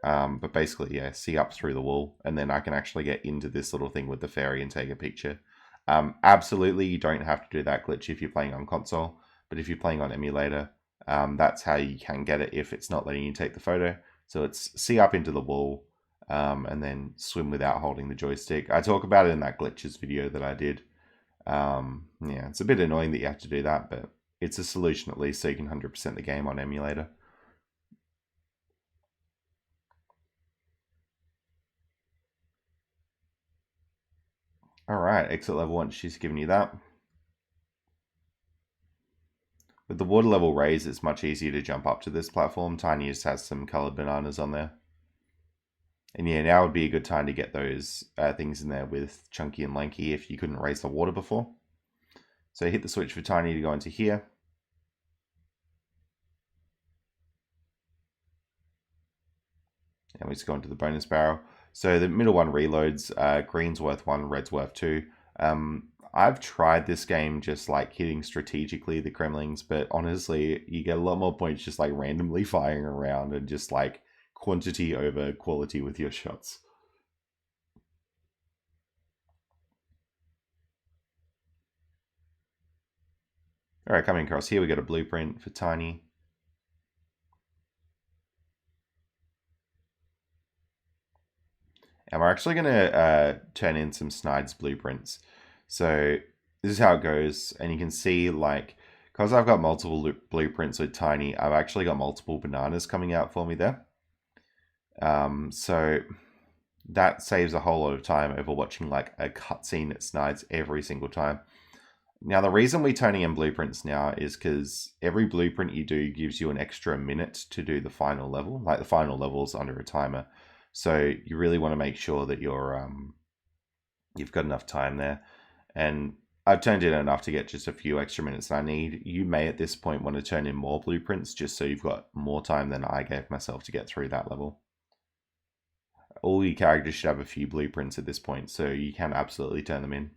But basically, yeah, see up through the wall. And then I can actually get into this little thing with the fairy and take a picture. Absolutely, you don't have to do that glitch if you're playing on console. But if you're playing on emulator, that's how you can get it if it's not letting you take the photo. So it's see up into the wall and then swim without holding the joystick. I talk about it in that glitches video that I did. Yeah, it's a bit annoying that you have to do that, but it's a solution at least so you can 100% the game on emulator. Alright, exit level 1, she's giving you that. With the water level raised, it's much easier to jump up to this platform. Tiny just has some coloured bananas on there. And yeah, now would be a good time to get those things in there with Chunky and Lanky if you couldn't raise the water before. So hit the switch for Tiny to go into here. And we just go into the bonus barrel. So the middle one reloads. Green's worth 1, red's worth 2. I've tried this game just like hitting strategically the Kremlings, but honestly, you get a lot more points just like randomly firing around and just like quantity over quality with your shots. Alright, coming across here, we got a blueprint for Tiny. And we're actually going to turn in some Snide's blueprints. So this is how it goes. And you can see, like, because I've got multiple blueprints with Tiny, I've actually got multiple bananas coming out for me there. So that saves a whole lot of time over watching like a cutscene at Snides every single time. Now, the reason we're turning in blueprints now is because every blueprint you do gives you an extra minute to do the final level. Like the final level is under a timer. So you really want to make sure that you've got enough time there. And I've turned in enough to get just a few extra minutes that I need. You may at this point want to turn in more blueprints just so you've got more time than I gave myself to get through that level. All your characters should have a few blueprints at this point, so you can absolutely turn them in.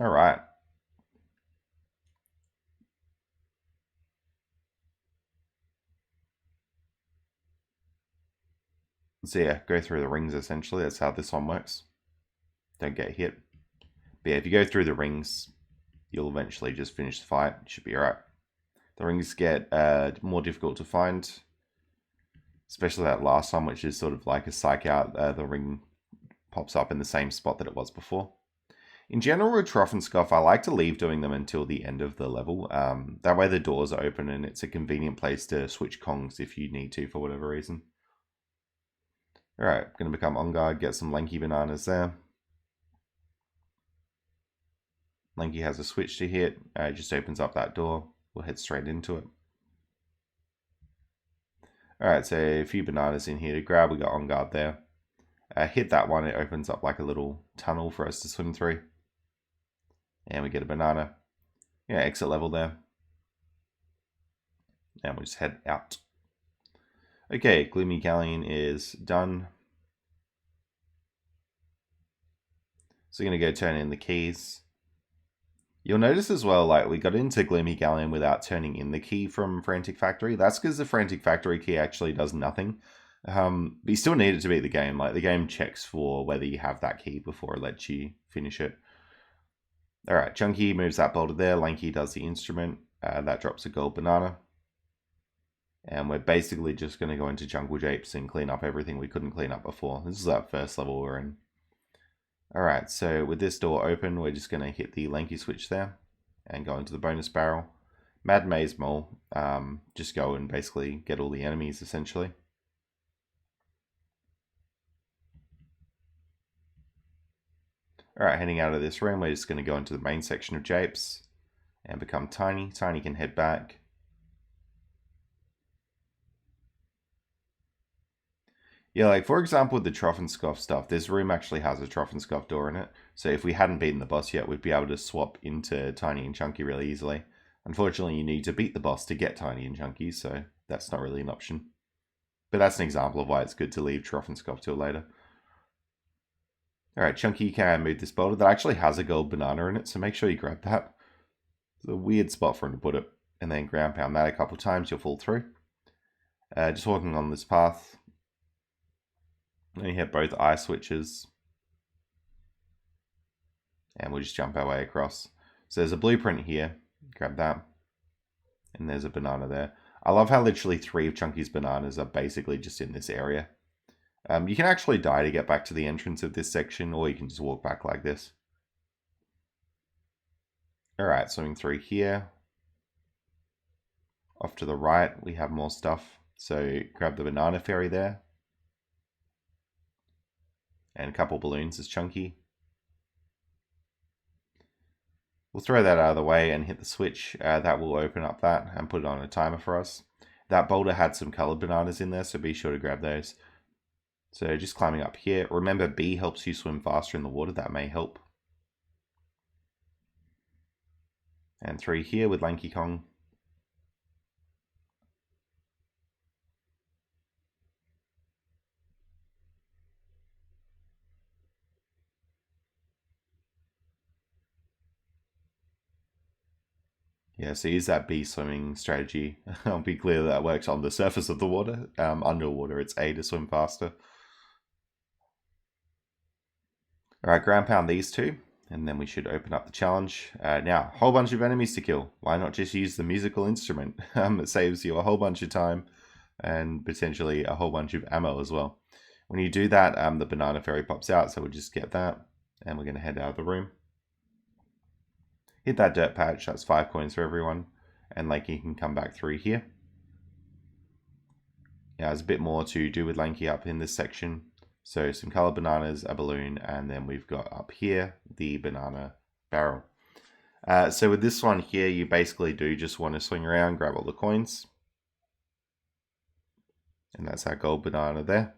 All right. So yeah, go through the rings essentially. That's how this one works. Don't get hit. But yeah, if you go through the rings, you'll eventually just finish the fight. It should be alright. The rings get more difficult to find, especially that last one, which is sort of like a psych out. The ring pops up in the same spot that it was before. In general, with Trough and Scoff, I like to leave doing them until the end of the level. That way the doors are open and it's a convenient place to switch Kongs if you need to for whatever reason. Alright, going to become on guard, get some Lanky bananas there. Lanky has a switch to hit, it just opens up that door. We'll head straight into it. Alright, so a few bananas in here to grab, we got on guard there. Hit that one, it opens up like a little tunnel for us to swim through. And we get a banana. Yeah, exit level there. And we'll just head out. Okay, Gloomy Gallion is done. So we're going to go turn in the keys. You'll notice as well, like, we got into Gloomy Gallion without turning in the key from Frantic Factory. That's because the Frantic Factory key actually does nothing. But you still need it to beat the game. Like, the game checks for whether you have that key before it lets you finish it. Alright, Chunky moves that boulder there. Lanky does the instrument. That drops a gold banana. And we're basically just going to go into Jungle Japes and clean up everything we couldn't clean up before. This is our first level we're in. Alright, so with this door open, we're just going to hit the Lanky switch there and go into the bonus barrel. Mad Maze Mole, just go and basically get all the enemies essentially. Alright, heading out of this room, we're just going to go into the main section of Japes and become Tiny. Tiny can head back. Yeah, like for example with the Trough and Scoff stuff, this room actually has a Trough and Scoff door in it. So if we hadn't beaten the boss yet, we'd be able to swap into Tiny and Chunky really easily. Unfortunately, you need to beat the boss to get Tiny and Chunky, so that's not really an option. But that's an example of why it's good to leave Trough and Scoff till later. Alright, Chunky can move this boulder. That actually has a gold banana in it, so make sure you grab that. It's a weird spot for him to put it. And then ground pound that a couple times, you'll fall through. Just walking on this path. And you hit both eye switches. And we'll just jump our way across. So there's a blueprint here. Grab that. And there's a banana there. I love how literally 3 of Chunky's bananas are basically just in this area. You can actually die to get back to the entrance of this section, or you can just walk back like this. Alright, swimming through here. Off to the right, we have more stuff. So grab the banana fairy there. And a couple balloons as Chunky. We'll throw that out of the way and hit the switch. That will open up that and put it on a timer for us. That boulder had some colored bananas in there, so be sure to grab those. So just climbing up here. Remember, B helps you swim faster in the water. That may help. And through here with Lanky Kong. Yeah, so use that B swimming strategy. I'll be clear that works on the surface of the water. Underwater, it's A to swim faster. Alright, ground pound these two, and then we should open up the challenge. Now, a whole bunch of enemies to kill. Why not just use the musical instrument? It saves you a whole bunch of time and potentially a whole bunch of ammo as well. When you do that, the banana fairy pops out, so we'll just get that, and we're going to head out of the room. Hit that dirt patch, that's 5 coins for everyone, and Lanky can come back through here. Yeah, there's a bit more to do with Lanky up in this section. So some colored bananas, a balloon, and then we've got up here the banana barrel. So with this one here, you basically do just want to swing around, grab all the coins. And that's our gold banana there.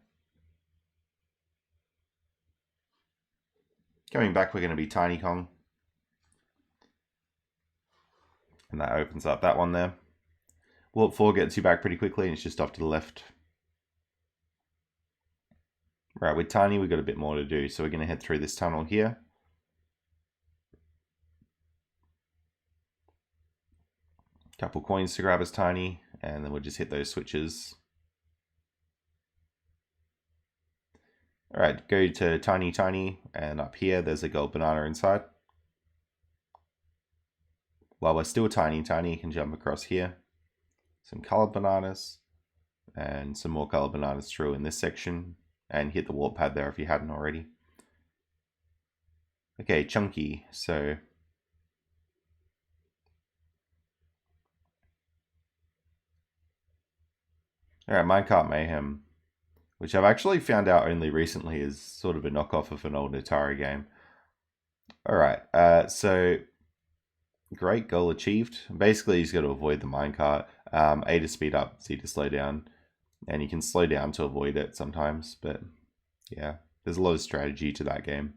Coming back, we're going to be Tiny Kong. And that opens up that one there. Warp 4 gets you back pretty quickly, and it's just off to the left. Right, with Tiny, we've got a bit more to do, so we're going to head through this tunnel here. Couple coins to grab as Tiny, and then we'll just hit those switches. Alright, go to Tiny, and up here there's a gold banana inside. While we're still Tiny can jump across here. Some colored bananas, and some more colored bananas through in this section, and hit the warp pad there if you hadn't already. Okay, Chunky, so alright, Minecart Mayhem, which I've actually found out only recently is sort of a knockoff of an old Atari game. Alright, so great goal achieved. Basically, you just got to avoid the minecart. A to speed up, C to slow down. And you can slow down to avoid it sometimes, but yeah, there's a lot of strategy to that game.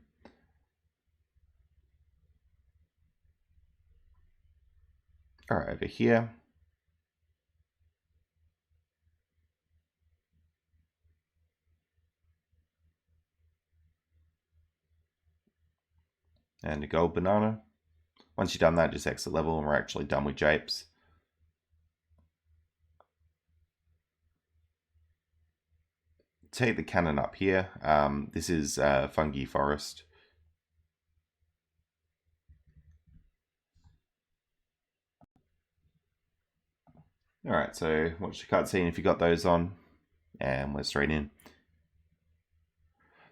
Alright, over here. And a gold banana. Once you've done that, just exit level and we're actually done with Japes. Take the cannon up here. This is Fungi Forest. Alright, so watch the cutscene if you got those on. And we're straight in.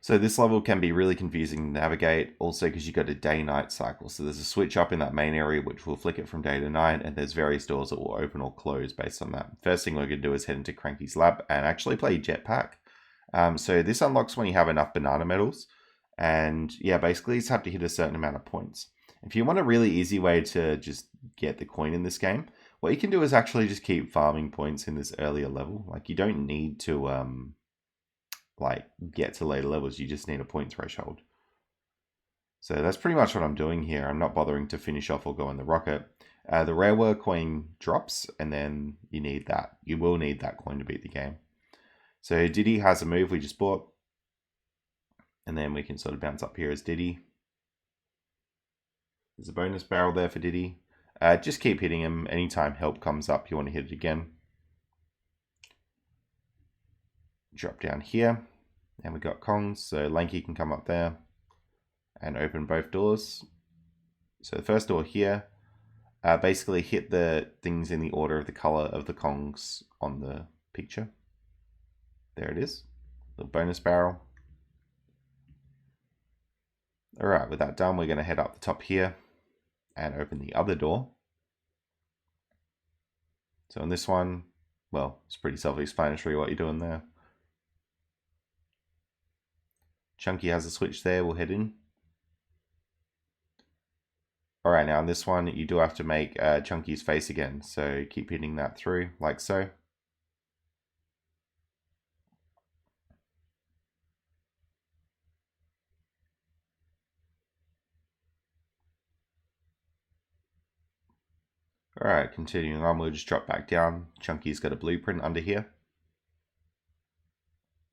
So this level can be really confusing to navigate, also because you've got a day-night cycle. So there's a switch up in that main area which will flick it from day to night, and there's various doors that will open or close based on that. First thing we're going to do is head into Cranky's lab and actually play Jetpack. So this unlocks when you have enough banana medals, and yeah, basically you just have to hit a certain amount of points. If you want a really easy way to just get the coin in this game, what you can do is actually just keep farming points in this earlier level. Like, you don't need to get to later levels, you just need a point threshold. So that's pretty much what I'm doing here. I'm not bothering to finish off or go in the rocket. The Rareware coin drops, and then you need that. You will need that coin to beat the game. So Diddy has a move we just bought, and then we can sort of bounce up here as Diddy. There's a bonus barrel there for Diddy. Just keep hitting him. Anytime help comes up, you want to hit it again. Drop down here. And we got Kongs, so Lanky can come up there and open both doors. So the first door here, basically hit the things in the order of the color of the Kongs on the picture. There it is, the bonus barrel. Alright, with that done, we're going to head up the top here and open the other door. So on this one, well, it's pretty self-explanatory what you're doing there. Chunky has a switch there, we'll head in. Alright, now on this one, you do have to make Chunky's face again, so keep hitting that through, like so. Alright, continuing on, we'll just drop back down. Chunky's got a blueprint under here.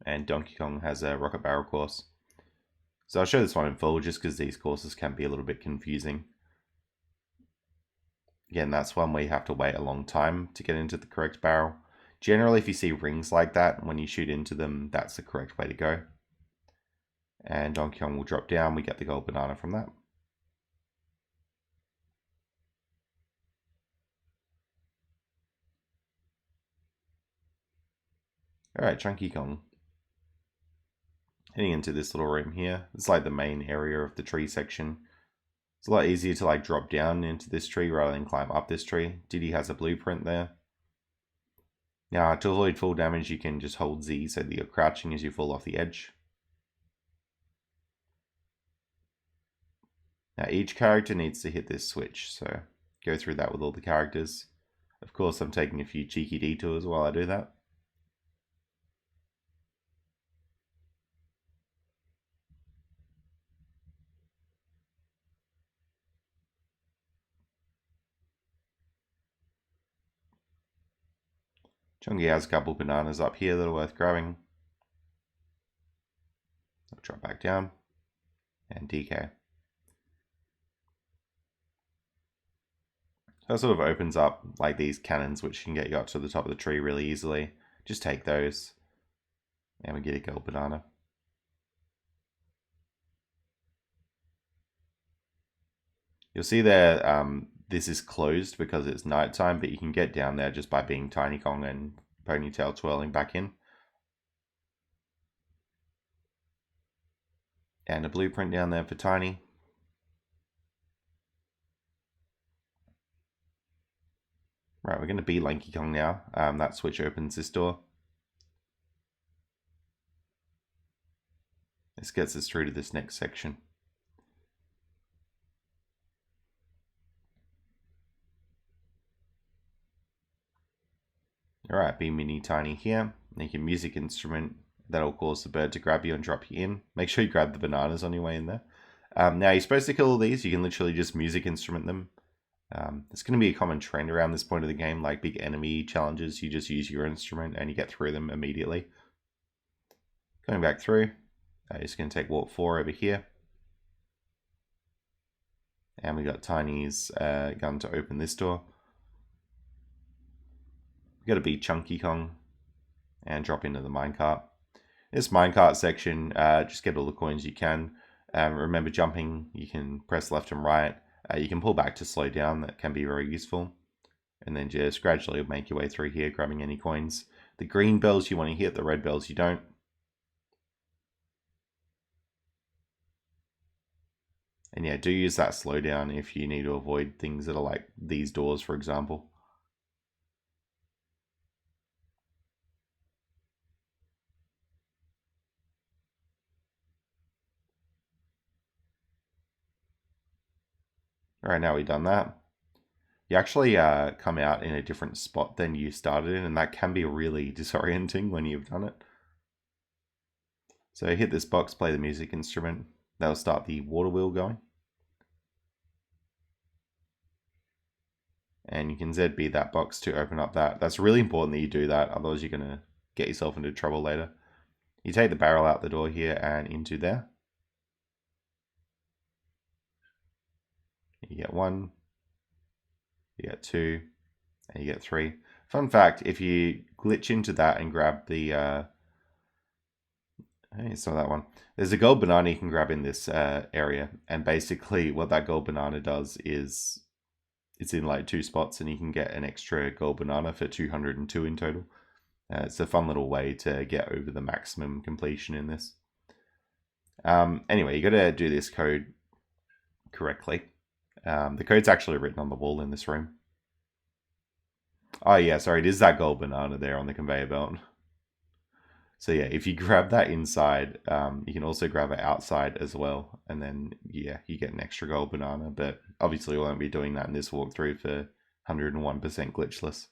And Donkey Kong has a rocket barrel course. So I'll show this one in full just because these courses can be a little bit confusing. Again, that's one where you have to wait a long time to get into the correct barrel. Generally, if you see rings like that, when you shoot into them, that's the correct way to go. And Donkey Kong will drop down. We get the gold banana from that. Alright, Chunky Kong. Heading into this little room here. It's like the main area of the tree section. It's a lot easier to like drop down into this tree rather than climb up this tree. Diddy has a blueprint there. Now, to avoid full damage, you can just hold Z so that you're crouching as you fall off the edge. Now, each character needs to hit this switch, so go through that with all the characters. Of course, I'm taking a few cheeky detours while I do that. Chunky has a couple bananas up here that are worth grabbing. I'll drop back down. And DK. So it sort of opens up like these cannons which can get you up to the top of the tree really easily. Just take those. And we get a gold banana. You'll see there, this is closed because it's nighttime, but you can get down there just by being Tiny Kong and Ponytail twirling back in. And a blueprint down there for Tiny. Right, we're going to be Lanky Kong now. That switch opens this door. This gets us through to this next section. Alright, be Mini Tiny here. Make a music instrument. That'll cause the bird to grab you and drop you in. Make sure you grab the bananas on your way in there. Now, you're supposed to kill all these. You can literally just music instrument them. It's going to be a common trend around this point of the game, like big enemy challenges. You just use your instrument and you get through them immediately. Going back through, just going to take walk 4 over here. And we got Tiny's gun to open this door. Got to be Chunky Kong and drop into the minecart. This minecart section, just get all the coins you can. Remember jumping, you can press left and right. You can pull back to slow down, that can be very useful. And then just gradually make your way through here, grabbing any coins. The green bells you want to hit, the red bells you don't. And yeah, do use that slowdown if you need to avoid things that are like these doors, for example. Alright, now we've done that. You actually come out in a different spot than you started in, and that can be really disorienting when you've done it. So hit this box, play the music instrument. That'll start the water wheel going. And you can ZB that box to open up that. That's really important that you do that, otherwise you're going to get yourself into trouble later. You take the barrel out the door here and into there. You get 1, you get 2, and you get 3. Fun fact, if you glitch into that and grab the... hey, saw that one. There's a gold banana you can grab in this area, and basically what that gold banana does is it's in like 2 spots and you can get an extra gold banana for 202 in total. It's a fun little way to get over the maximum completion in this. Anyway, you got to do this code correctly. The code's actually written on the wall in this room. Oh yeah, sorry, it is that gold banana there on the conveyor belt. So yeah, if you grab that inside, you can also grab it outside as well. And then, yeah, you get an extra gold banana. But obviously we won't be doing that in this walkthrough for 101% glitchless.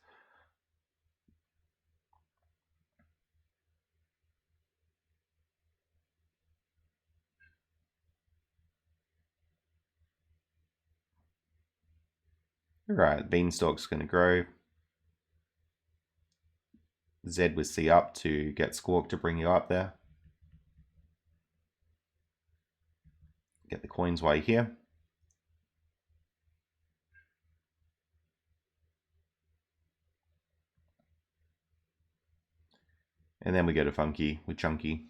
Alright, Beanstalk's going to grow. Z with C up to get Squawk to bring you up there. Get the coins while you're here. And then we go to Funky with Chunky.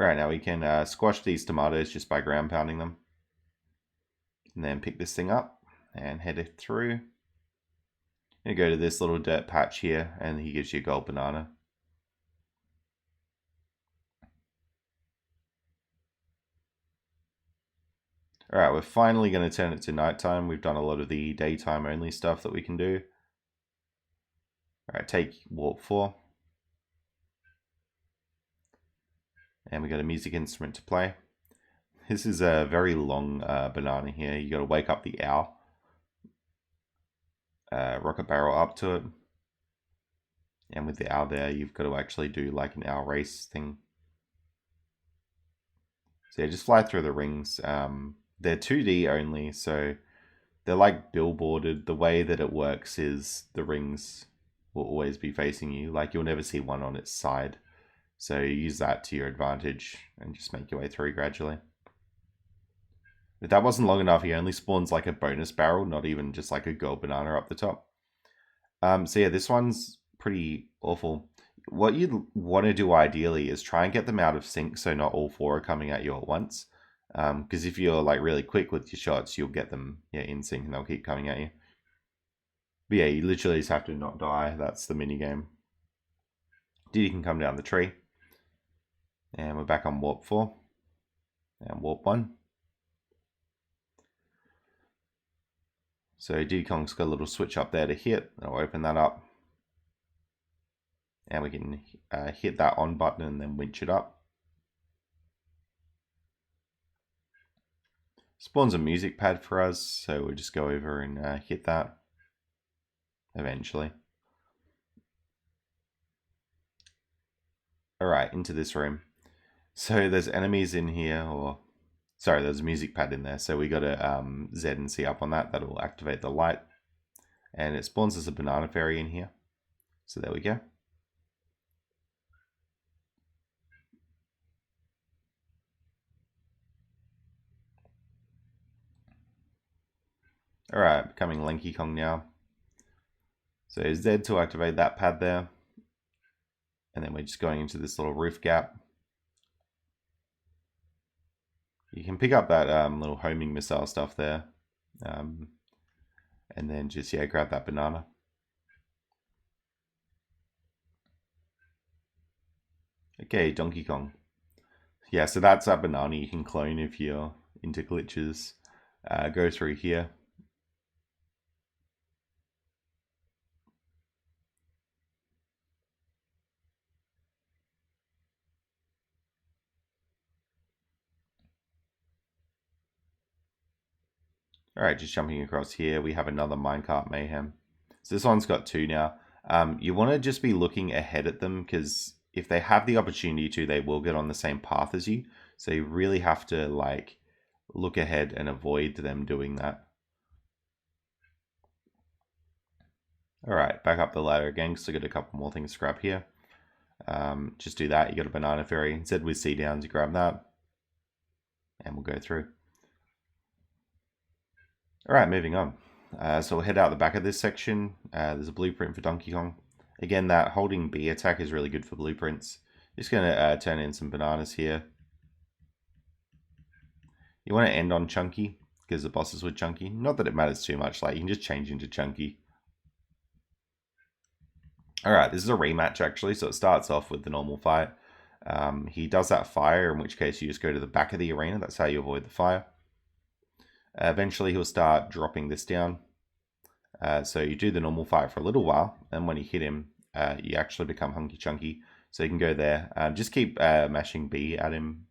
Right, now we can squash these tomatoes just by ground pounding them. And then pick this thing up and head it through. You go to this little dirt patch here, and he gives you a gold banana. Alright, we're finally going to turn it to nighttime. We've done a lot of the daytime only stuff that we can do. Alright, take warp 4. And we got a music instrument to play. This is a very long banana here. You got to wake up the owl. Rocket barrel up to it. And with the owl there, you've got to actually do like an owl race thing. So yeah, just fly through the rings. They're 2D only, so they're like billboarded. The way that it works is the rings will always be facing you. Like you'll never see one on its side. So you use that to your advantage and just make your way through gradually. If that wasn't long enough, he only spawns like a bonus barrel, not even just like a gold banana up the top. So yeah, this one's pretty awful. What you'd want to do ideally is try and get them out of sync so not all 4 are coming at you at once. Because if you're like really quick with your shots, you'll get them in sync and they'll keep coming at you. But yeah, you literally just have to not die. That's the mini game. Diddy can come down the tree. And we're back on warp 4. And warp 1. So Diddy Kong's got a little switch up there to hit. I'll open that up. And we can hit that on button and then winch it up. Spawns a music pad for us, so we'll just go over and hit that eventually. Alright, into this room. So there's enemies in here, or sorry, there's a music pad in there, so we got to Z and C up on that. That'll activate the light. And it spawns us a banana fairy in here. So there we go. Alright, becoming Lanky Kong now. So Z to activate that pad there. And then we're just going into this little roof gap. You can pick up that little homing missile stuff there. And then just, grab that banana. Okay, Donkey Kong. Yeah, so that's that banana you can clone if you're into glitches. Go through here. Alright, just jumping across here, we have another minecart mayhem. So this one's got 2 now. You want to just be looking ahead at them, because if they have the opportunity to, they will get on the same path as you. So you really have to like look ahead and avoid them doing that. Alright, back up the ladder again, because I got a couple more things to grab here. Just do that, you got a banana fairy. Instead with C down to grab that. And we'll go through. Alright, moving on. So we'll head out the back of this section. There's a blueprint for Donkey Kong. Again, that holding B attack is really good for blueprints. Just going to turn in some bananas here. You want to end on Chunky, because the boss is with Chunky. Not that it matters too much, like you can just change into Chunky. Alright, this is a rematch actually, so it starts off with the normal fight. He does that fire, in which case you just go to the back of the arena. That's how you avoid the fire. Eventually he'll start dropping this down. So you do the normal fight for a little while, and when you hit him, you actually become Hunky Chunky. So you can go there. Just keep mashing B at him,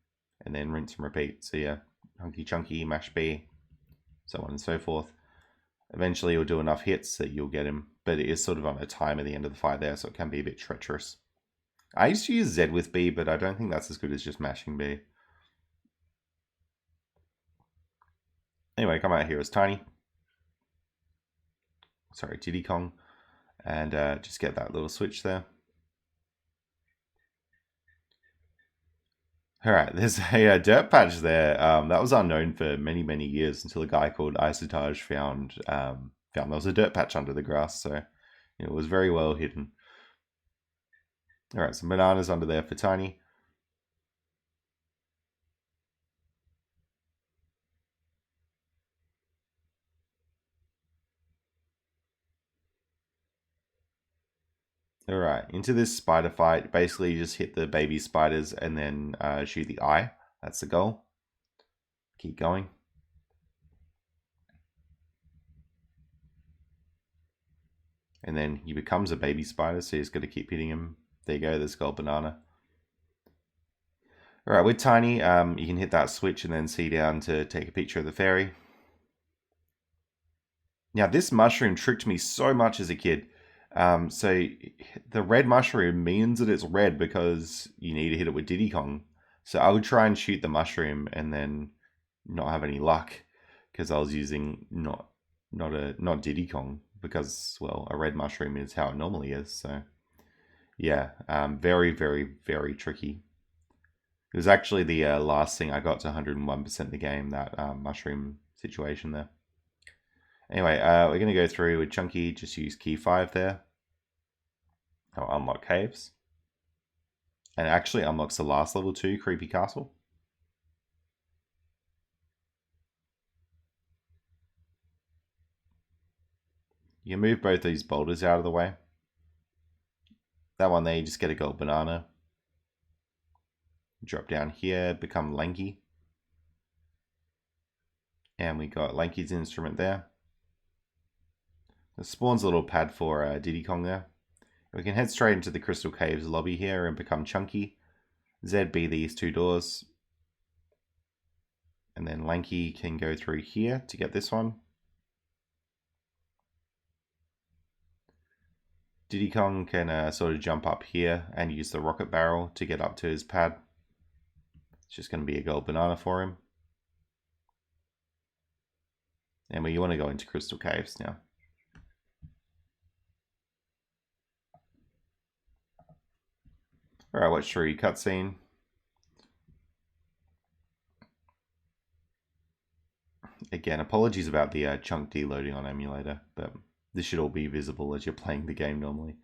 and then rinse and repeat. So yeah, Hunky Chunky, mash B, so on and so forth. Eventually you'll do enough hits that you'll get him, but it is sort of on a time at the end of the fight there, so it can be a bit treacherous. I used to use Z with B, but I don't think that's as good as just mashing B. Anyway, come out here as Tiny. Sorry, Diddy Kong. And just get that little switch there. Alright, there's a dirt patch there. That was unknown for many, many years until a guy called Isotage found there was a dirt patch under the grass, so it was very well hidden. Alright, some bananas under there for Tiny. Alright, into this spider fight. Basically, you just hit the baby spiders and then shoot the eye. That's the goal. Keep going. And then he becomes a baby spider, so you just got to keep hitting him. There you go, there's gold banana. Alright, with Tiny, you can hit that switch and then see down to take a picture of the fairy. Now, this mushroom tricked me so much as a kid. So the red mushroom means that it's red because you need to hit it with Diddy Kong. So I would try and shoot the mushroom and then not have any luck because I was using not Diddy Kong because, well, a red mushroom is how it normally is. So yeah, very, very, very tricky. It was actually the last thing I got to 101% the game, that mushroom situation there. Anyway, we're going to go through with Chunky, just use key 5 there. I'll unlock caves. And it actually unlocks the last level too, Creepy Castle. You can move both these boulders out of the way. That one there, you just get a gold banana. Drop down here, become Lanky. And we got Lanky's instrument there. It spawns a little pad for Diddy Kong there. We can head straight into the Crystal Caves lobby here and become Chunky. ZB these 2 doors. And then Lanky can go through here to get this one. Diddy Kong can sort of jump up here and use the rocket barrel to get up to his pad. It's just going to be a gold banana for him. And we want to go into Crystal Caves now. Alright, watch through your cutscene. Again, apologies about the chunk deloading on emulator, but this should all be visible as you're playing the game normally.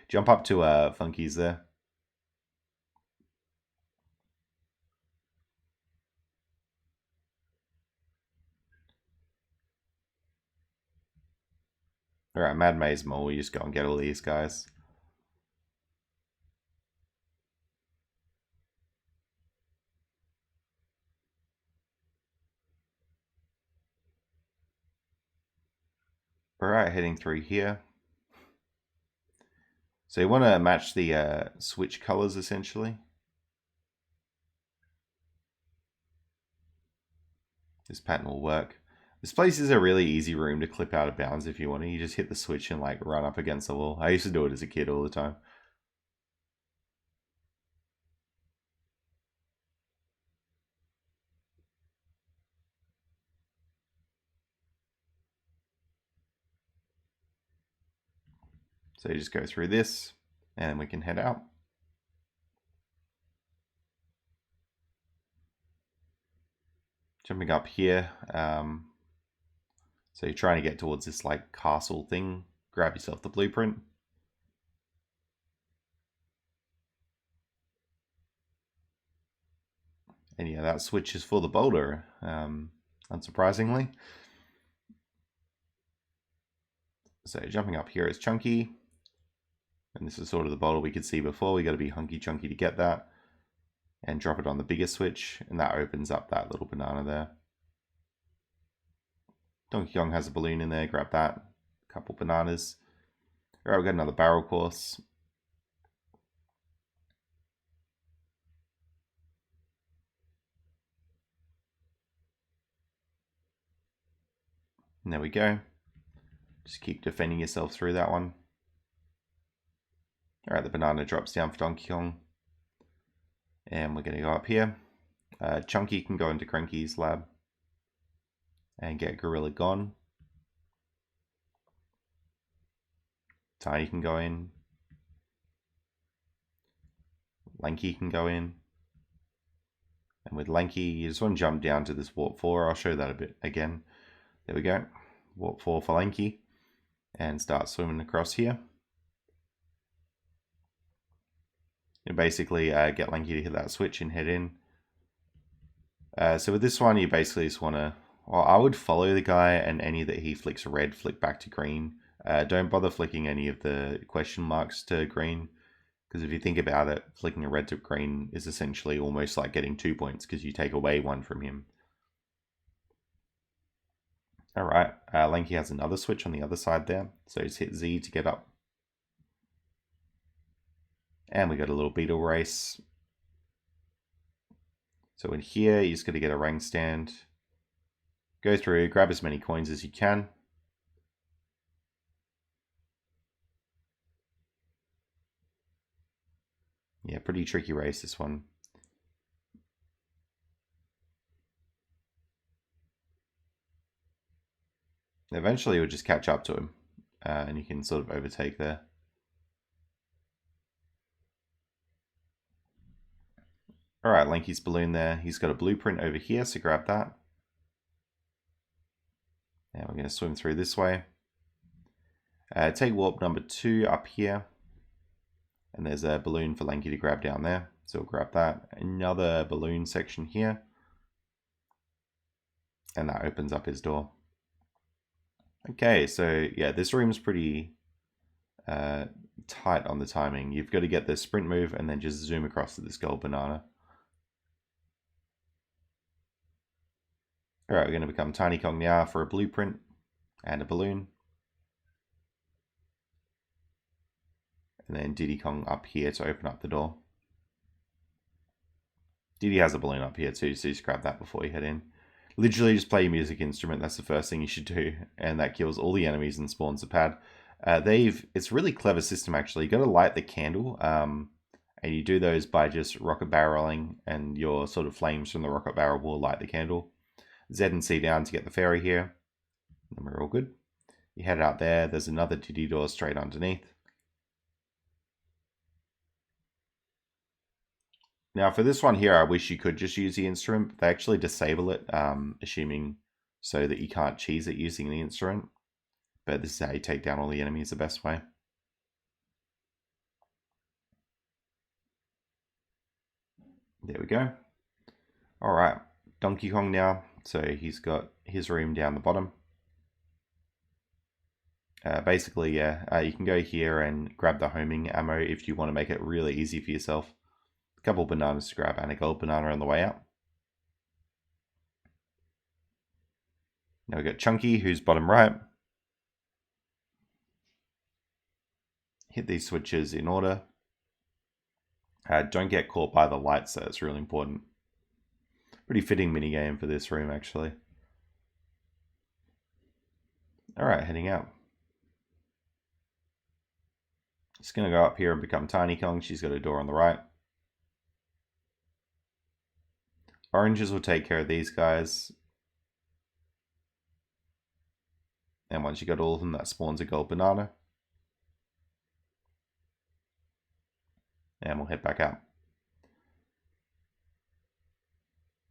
Jump up to Funky's there. Alright, Mad Maze Mole, we just go and get all these guys. Alright, heading through here. So you want to match the switch colors essentially. This pattern will work. This place is a really easy room to clip out of bounds if you want to. You just hit the switch and like run up against the wall. I used to do it as a kid all the time. So you just go through this and we can head out. Jumping up here. So you're trying to get towards this like castle thing. Grab yourself the blueprint. And yeah, that switch is for the boulder, unsurprisingly. So jumping up here is Chunky. And this is sort of the boulder we could see before. We got to be hunky chunky to get that. And drop it on the bigger switch. And that opens up that little banana there. Donkey Kong has a balloon in there. Grab that. A couple bananas. Alright, we've got another barrel course. And there we go. Just keep defending yourself through that one. Alright, the banana drops down for Donkey Kong. And we're going to go up here. Chunky can go into Cranky's lab. And get Gorilla gone. Tiny can go in. Lanky can go in. And with Lanky, you just want to jump down to this warp 4. I'll show that a bit again. There we go. Warp 4 for Lanky. And start swimming across here. You basically get Lanky to hit that switch and head in. So with this one, you basically just want to... Well, I would follow the guy, and any that he flicks red, flick back to green. Don't bother flicking any of the question marks to green, because if you think about it, flicking a red to green is essentially almost like getting 2 points because you take away 1 from him. Alright, Lanky has another switch on the other side there, so just hit Z to get up. And we got a little beetle race. So in here, you just got to get a rank stand. Go through, grab as many coins as you can. Yeah, pretty tricky race, this one. Eventually, you'll just catch up to him, and you can sort of overtake there. Alright, Lanky's balloon there. He's got a blueprint over here, so grab that. And we're going to swim through this way. Take warp number 2 up here. And there's a balloon for Lanky to grab down there. So we'll grab that. Another balloon section here. And that opens up his door. Okay, so yeah, this room's pretty tight on the timing. You've got to get the sprint move and then just zoom across to this gold banana. Alright, we're going to become Tiny Kong now for a blueprint and a balloon. And then Diddy Kong up here to open up the door. Diddy has a balloon up here too, so just grab that before you head in. Literally just play your music instrument, that's the first thing you should do. And that kills all the enemies and spawns a pad. It's a really clever system actually. You got to light the candle, and you do those by just rocket barreling, and your sort of flames from the rocket barrel will light the candle. Z and C down to get the fairy here. And we're all good. You head out there, there's another Diddy door straight underneath. Now for this one here, I wish you could just use the instrument, but they actually disable it, assuming so that you can't cheese it using the instrument. But this is how you take down all the enemies the best way. There we go. Alright, Donkey Kong now. So he's got his room down the bottom. Basically, yeah, you can go here and grab the homing ammo if you want to make it really easy for yourself. A couple bananas to grab and a gold banana on the way out. Now we've got Chunky, who's bottom right. Hit these switches in order. Don't get caught by the lights, so it's really important. Pretty fitting minigame for this room, actually. Alright, heading out. Just going to go up here and become Tiny Kong. She's got a door on the right. Oranges will take care of these guys. And once you got all of them, that spawns a gold banana. And we'll head back out.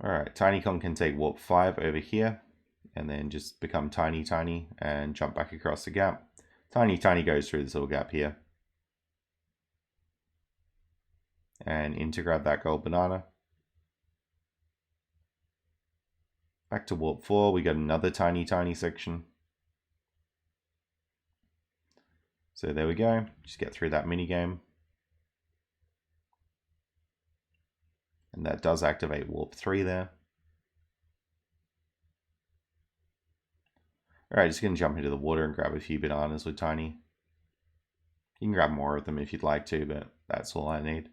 Alright, Tiny Kong can take warp 5 over here. And then just become Tiny and jump back across the gap. Tiny goes through this little gap here. And in to grab that gold banana. Back to warp 4, we got another tiny section. So there we go, just get through that mini game. And that does activate warp 3 there. Alright, just going to jump into the water and grab a few bananas with Tiny. You can grab more of them if you'd like to, but that's all I need.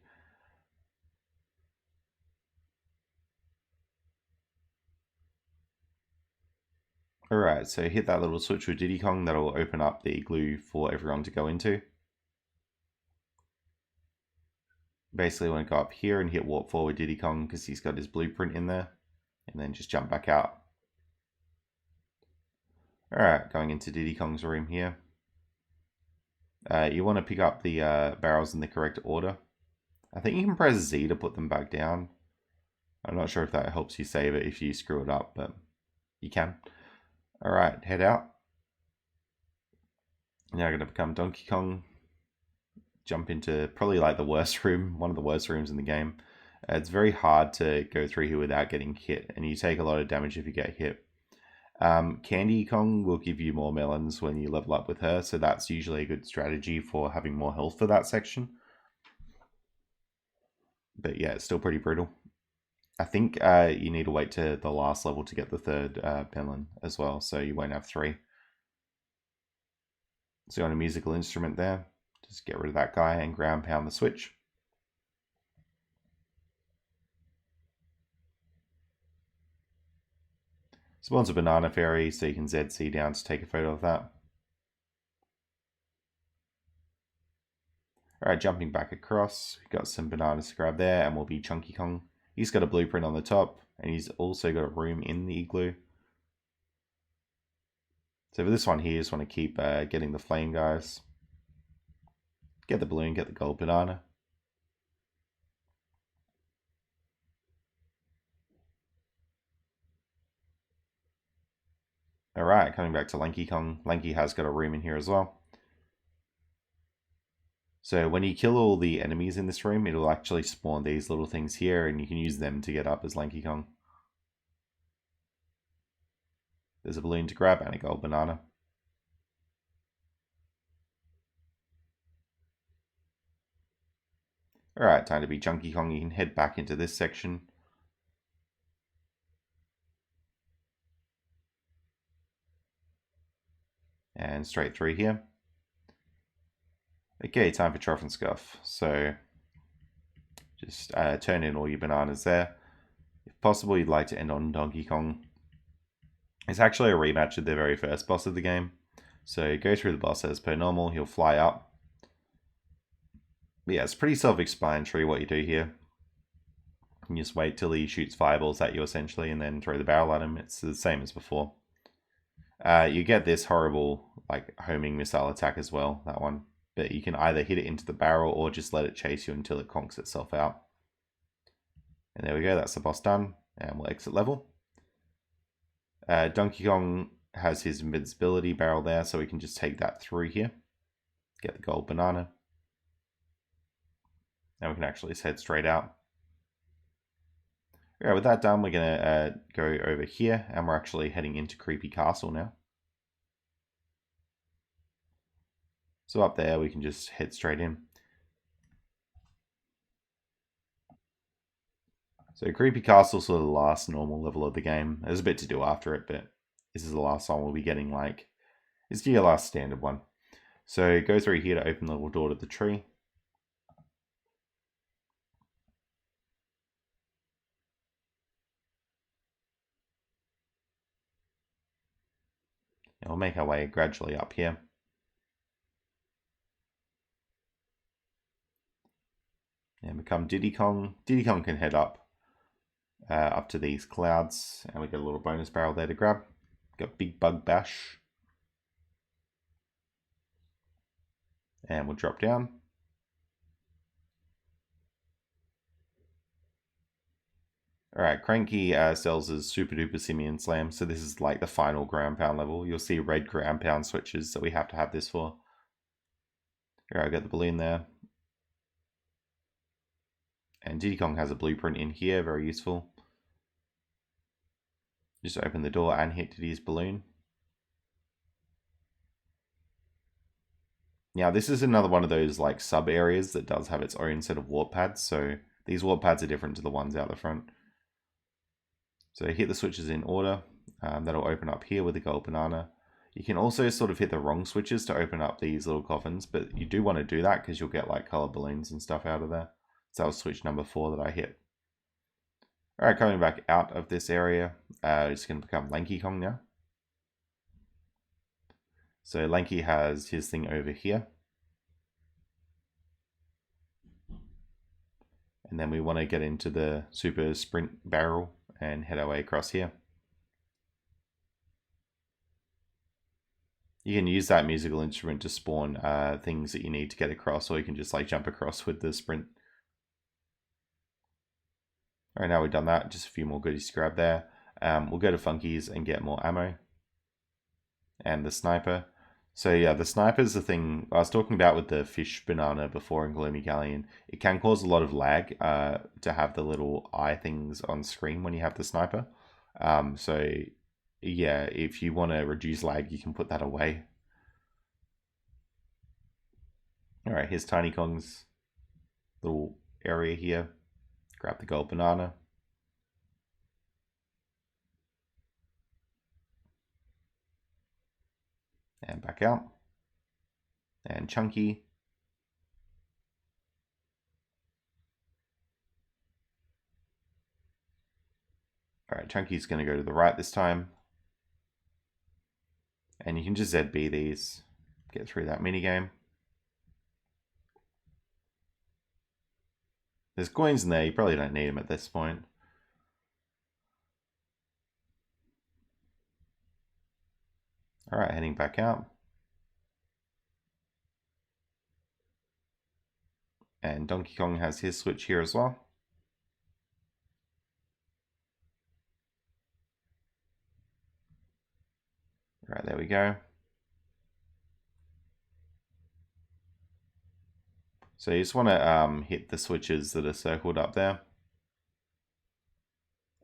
Alright, so hit that little switch with Diddy Kong, that'll open up the igloo for everyone to go into. Basically want to go up here and hit warp 4 with Diddy Kong because he's got his blueprint in there. And then just jump back out. Alright, going into Diddy Kong's room here. You want to pick up the barrels in the correct order. I think you can press Z to put them back down. I'm not sure if that helps you save it if you screw it up, but you can. Alright, head out. Now I'm going to become Donkey Kong. Jump into probably like the worst room, one of the worst rooms in the game. It's very hard to go through here without getting hit, and you take a lot of damage if you get hit. Candy Kong will give you more melons when you level up with her, so that's usually a good strategy for having more health for that section. But yeah, it's still pretty brutal. I think you need to wait to the last level to get the third melon as well, so you won't have 3. So on a musical instrument there, just get rid of that guy and ground pound the switch. Spawns a banana fairy, so you can ZC down to take a photo of that. Alright, jumping back across, we've got some bananas to grab there, and we'll be Chunky Kong. He's got a blueprint on the top, and he's also got a room in the igloo. So for this one here, you just want to keep getting the flame guys. Get the balloon, get the gold banana. Alright, coming back to Lanky Kong. Lanky has got a room in here as well. So when you kill all the enemies in this room, it'll actually spawn these little things here, and you can use them to get up as Lanky Kong. There's a balloon to grab and a gold banana. Alright, time to be Chunky Kong. You can head back into this section. And straight through here. Okay, time for Trough and Scuff. So just turn in all your bananas there. If possible, you'd like to end on Donkey Kong. It's actually a rematch of the very first boss of the game. So go through the boss as per normal, he'll fly up. But yeah, it's pretty self-explanatory what you do here. You just wait till he shoots fireballs at you essentially, and then throw the barrel at him. It's the same as before. You get this horrible like homing missile attack as well, that one. But you can either hit it into the barrel or just let it chase you until it conks itself out. And there we go, that's the boss done. And we'll exit level. Donkey Kong has his invincibility barrel there, so we can just take that through here. Get the gold banana. And we can actually just head straight out. Alright, with that done, we're going to go over here, and we're actually heading into Creepy Castle now. So up there, we can just head straight in. So Creepy Castle is sort of the last normal level of the game. There's a bit to do after it, but this is the last one we'll be getting like... It's your last standard one. So go through here to open the little door to the tree. And we'll make our way gradually up here. And become Diddy Kong. Diddy Kong can head up to these clouds, and we get a little bonus barrel there to grab. Got Big Bug Bash. And we'll drop down. Alright, Cranky sells as Super Duper Simian Slam, so this is like the final ground pound level. You'll see red ground pound switches that we have to have this for. Alright, I got the balloon there. And Diddy Kong has a blueprint in here, very useful. Just open the door and hit Diddy's balloon. Now this is another one of those like sub areas that does have its own set of warp pads, so these warp pads are different to the ones out the front. So hit the switches in order. That'll open up here with the gold banana. You can also sort of hit the wrong switches to open up these little coffins, but you do want to do that because you'll get like color balloons and stuff out of there. So that was switch number 4 that I hit. Alright, coming back out of this area, it's going to become Lanky Kong now. So Lanky has his thing over here. And then we want to get into the super sprint barrel and head our way across here. You can use that musical instrument to spawn things that you need to get across, or you can just like jump across with the sprint. Alright, now we've done that, just a few more goodies to grab there. We'll go to Funky's and get more ammo. And the sniper. So yeah, the sniper is the thing I was talking about with the fish banana before in Gloomy Gallion. It can cause a lot of lag to have the little eye things on screen when you have the sniper. So yeah, if you want to reduce lag, you can put that away. Alright, here's Tiny Kong's little area here. Grab the gold banana. And back out. And Chunky. Alright, Chunky's going to go to the right this time. And you can just ZB these, get through that minigame. There's coins in there, you probably don't need them at this point. Alright, heading back out. And Donkey Kong has his switch here as well. Right, there we go. So you just want to hit the switches that are circled up there.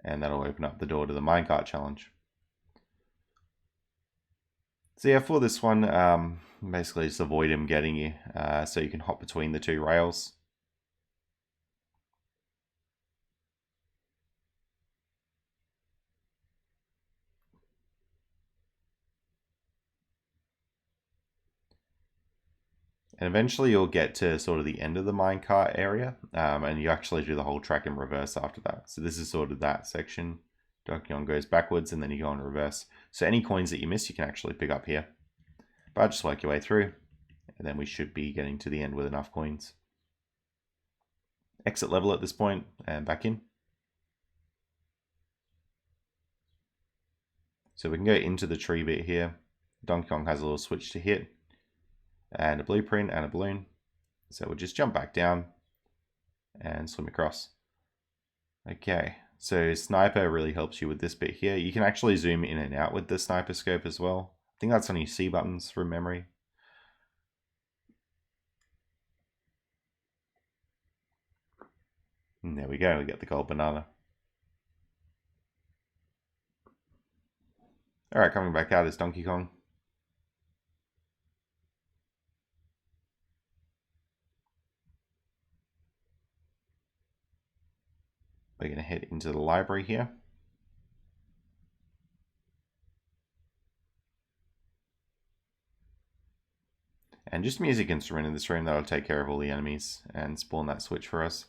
And that'll open up the door to the minecart challenge. So yeah, for this one, basically just avoid him getting you, so you can hop between the two rails. And eventually you'll get to sort of the end of the minecart area, and you actually do the whole track in reverse after that. So this is sort of that section. Donkey Kong goes backwards and then you go in reverse. So any coins that you miss, you can actually pick up here. But just work your way through, and then we should be getting to the end with enough coins. Exit level at this point, and back in. So we can go into the tree bit here. Donkey Kong has a little switch to hit, and a blueprint and a balloon. So we'll just jump back down and swim across. Okay, so sniper really helps you with this bit here. You can actually zoom in and out with the sniper scope as well. I think that's on your C buttons from memory. And there we go, we get the gold banana. Alright, coming back out is Donkey Kong. We're going to head into the library here. And just music instrument in this room that'll take care of all the enemies and spawn that switch for us.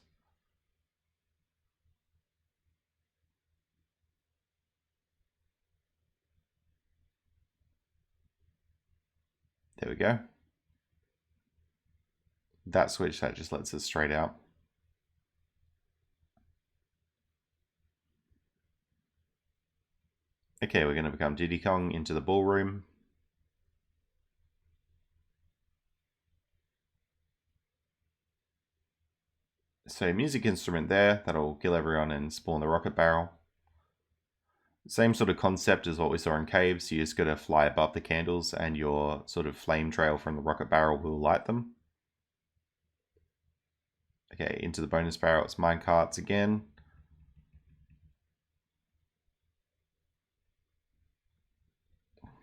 There we go. That switch, that just lets us straight out. Okay, we're going to become Diddy Kong into the ballroom. So music instrument there, that'll kill everyone and spawn the rocket barrel. Same sort of concept as what we saw in caves. You just got to fly above the candles and your sort of flame trail from the rocket barrel will light them. Okay, into the bonus barrel, it's minecarts again.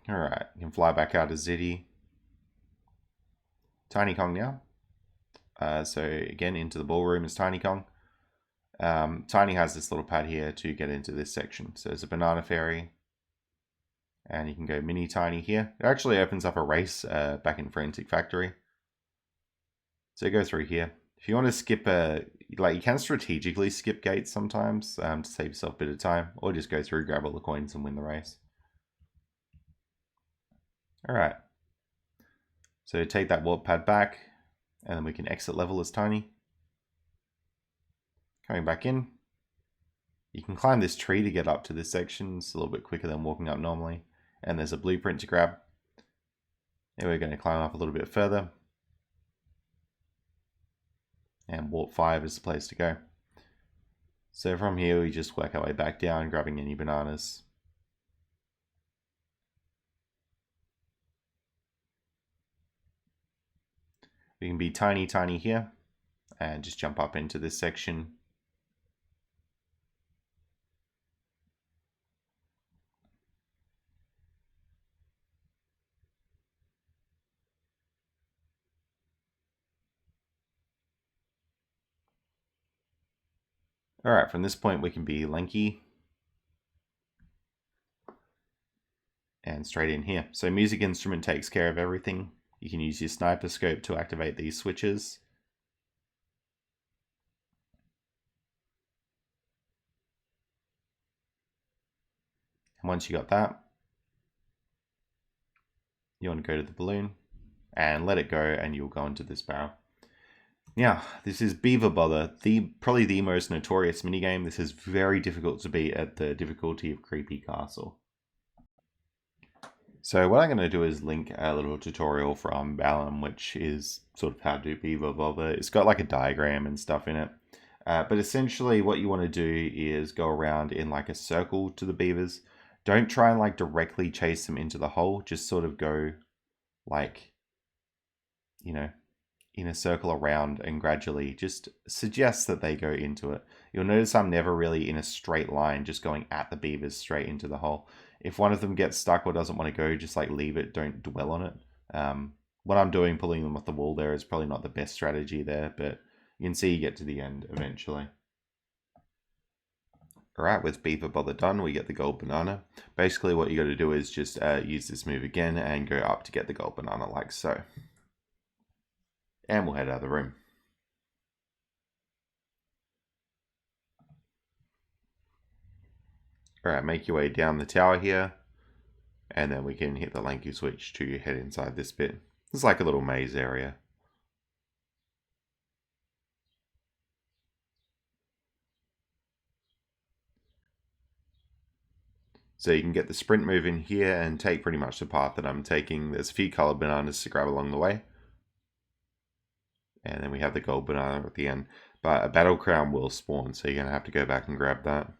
Alright, you can fly back out as Ziddy. Tiny Kong now. So again, into the ballroom is Tiny Kong. Tiny has this little pad here to get into this section. So there's a banana fairy. And you can go mini Tiny here. It actually opens up a race back in Frantic Factory. So go through here. If you want to skip you can strategically skip gates sometimes to save yourself a bit of time. Or just go through, grab all the coins and win the race. Alright. So take that warp pad back. And then we can exit level as Tiny. Coming back in. You can climb this tree to get up to this section. It's a little bit quicker than walking up normally. And there's a blueprint to grab. And we're going to climb up a little bit further. And warp 5 is the place to go. So from here we just work our way back down, grabbing any bananas. We can be Tiny here. And just jump up into this section. Alright, from this point we can be lanky. And straight in here. So music instrument takes care of everything. You can use your sniper scope to activate these switches. And once you got that, you want to go to the balloon and let it go, and you'll go into this barrel. Now, this is Beaver Bother, probably the most notorious minigame. This is very difficult to beat at the difficulty of Creepy Castle. So what I'm going to do is link a little tutorial from Balam, which is sort of how to do Beaver Bother. It's got like a diagram and stuff in it. But essentially what you want to do is go around in like a circle to the beavers. Don't try and like directly chase them into the hole. Just sort of go like, you know, in a circle around and gradually just suggest that they go into it. You'll notice I'm never really in a straight line, just going at the beavers straight into the hole. If one of them gets stuck or doesn't want to go, just like leave it, don't dwell on it. What I'm doing, pulling them off the wall there, is probably not the best strategy there, but you can see you get to the end eventually. Alright, with Beaver Bother done, we get the gold banana. Basically what you got to do is just use this move again and go up to get the gold banana like so. And we'll head out of the room. Alright, make your way down the tower here. And then we can hit the lanky switch to head inside this bit. It's like a little maze area. So you can get the sprint move in here and take pretty much the path that I'm taking. There's a few colored bananas to grab along the way. And then we have the gold banana at the end. But a battle crown will spawn, so you're going to have to go back and grab that.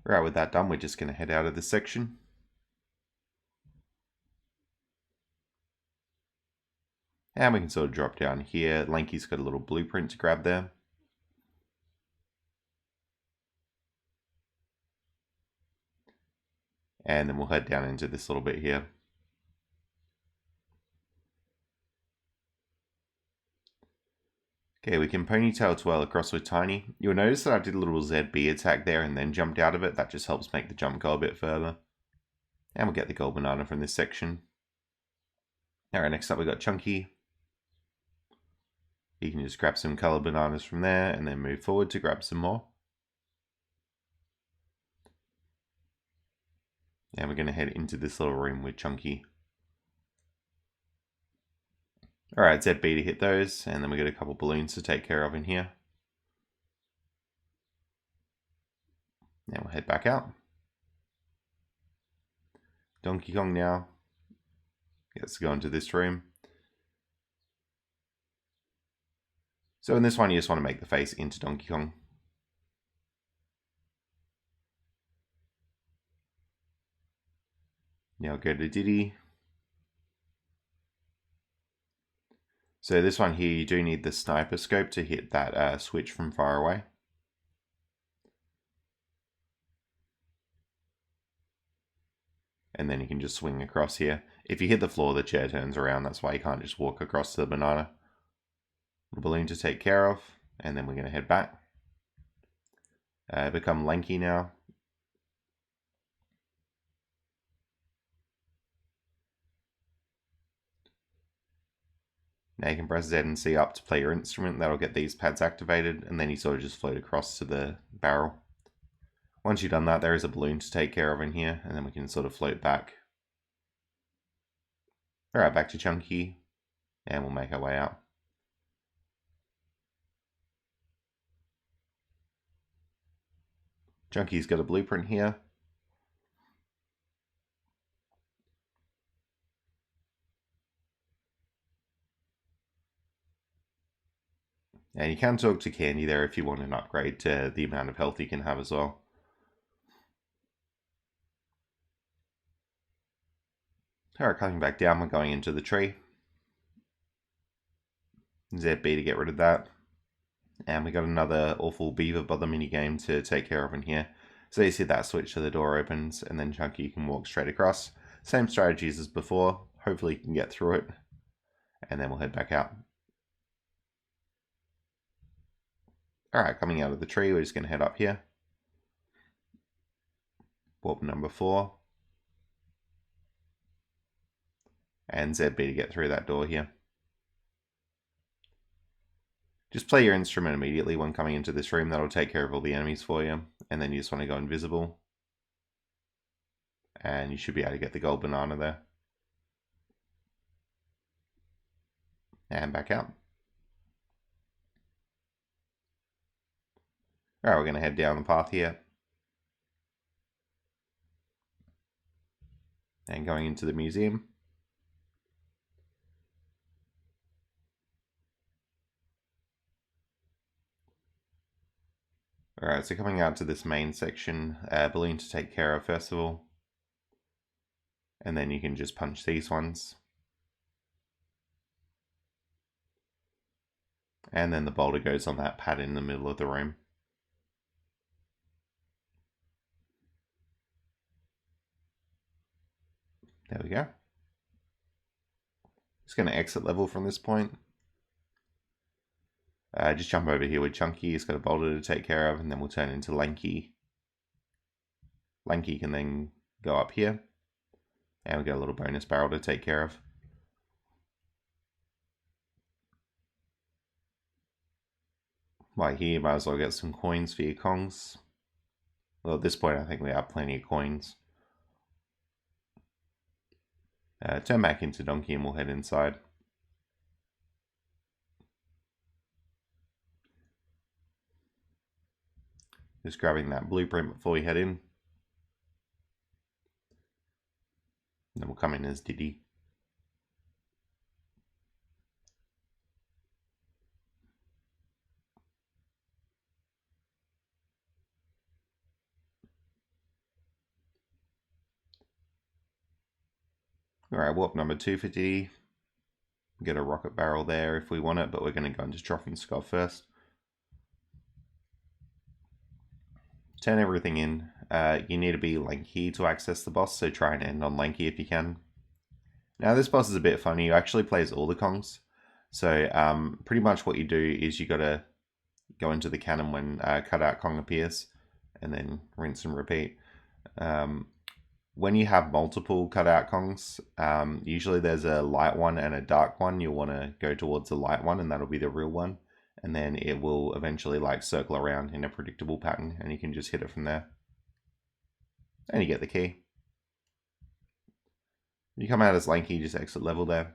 Right, with that done, we're just going to head out of this section. And we can sort of drop down here. Lanky's got a little blueprint to grab there. And then we'll head down into this little bit here. Okay, we can ponytail twirl across with Tiny. You'll notice that I did a little ZB attack there and then jumped out of it. That just helps make the jump go a bit further. And we'll get the gold banana from this section. Alright, next up we got Chunky. You can just grab some colored bananas from there and then move forward to grab some more. And we're going to head into this little room with Chunky. Alright, ZB to hit those, and then we got a couple balloons to take care of in here. Now we'll head back out. Donkey Kong now gets to go into this room. So in this one, you just want to make the face into Donkey Kong. Now go to Diddy. So this one here, you do need the sniper scope to hit that switch from far away. And then you can just swing across here. If you hit the floor, the chair turns around. That's why you can't just walk across to the banana. The balloon to take care of. And then we're going to head back. Become lanky now. Now you can press Z and C up to play your instrument. That'll get these pads activated, and then you sort of just float across to the barrel. Once you've done that, there is a balloon to take care of in here, and then we can sort of float back. Alright, back to Chunky, and we'll make our way out. Chunky's got a blueprint here. And you can talk to Candy there if you want an upgrade to the amount of health you can have as well. Alright, coming back down, we're going into the tree. ZB to get rid of that. And we got another awful Beaver Bother minigame to take care of in here. So you see that switch to the door opens, and then Chunky can walk straight across. Same strategies as before. Hopefully you can get through it. And then we'll head back out. Alright, coming out of the tree, we're just going to head up here. Warp number 4. And ZB to get through that door here. Just play your instrument immediately when coming into this room. That'll take care of all the enemies for you. And then you just want to go invisible. And you should be able to get the gold banana there. And back out. Alright, we're going to head down the path here. And going into the museum. Alright, so coming out to this main section, balloon to take care of first of all. And then you can just punch these ones. And then the boulder goes on that pad in the middle of the room. There we go. Just going to exit level from this point. Just jump over here with Chunky. He's got a boulder to take care of, and then we'll turn into Lanky. Lanky can then go up here. And we get a little bonus barrel to take care of. While here, might as well get some coins for your Kongs. Well, at this point, I think we have plenty of coins. Turn back into Donkey and we'll head inside. Just grabbing that blueprint before we head in. And then we'll come in as Diddy. Alright, warp number 2 for Diddy. Get a rocket barrel there if we want it, but we're going to go into Troffenskov first. Turn everything in. You need to be Lanky to access the boss, so try and end on Lanky if you can. Now this boss is a bit funny. You actually plays all the Kongs. So pretty much what you do is you got to go into the cannon when cutout Kong appears, and then rinse and repeat. When you have multiple cutout Kongs, usually there's a light one and a dark one. You'll want to go towards the light one, and that'll be the real one. And then it will eventually like circle around in a predictable pattern, and you can just hit it from there. And you get the key. You come out as Lanky, just exit level there.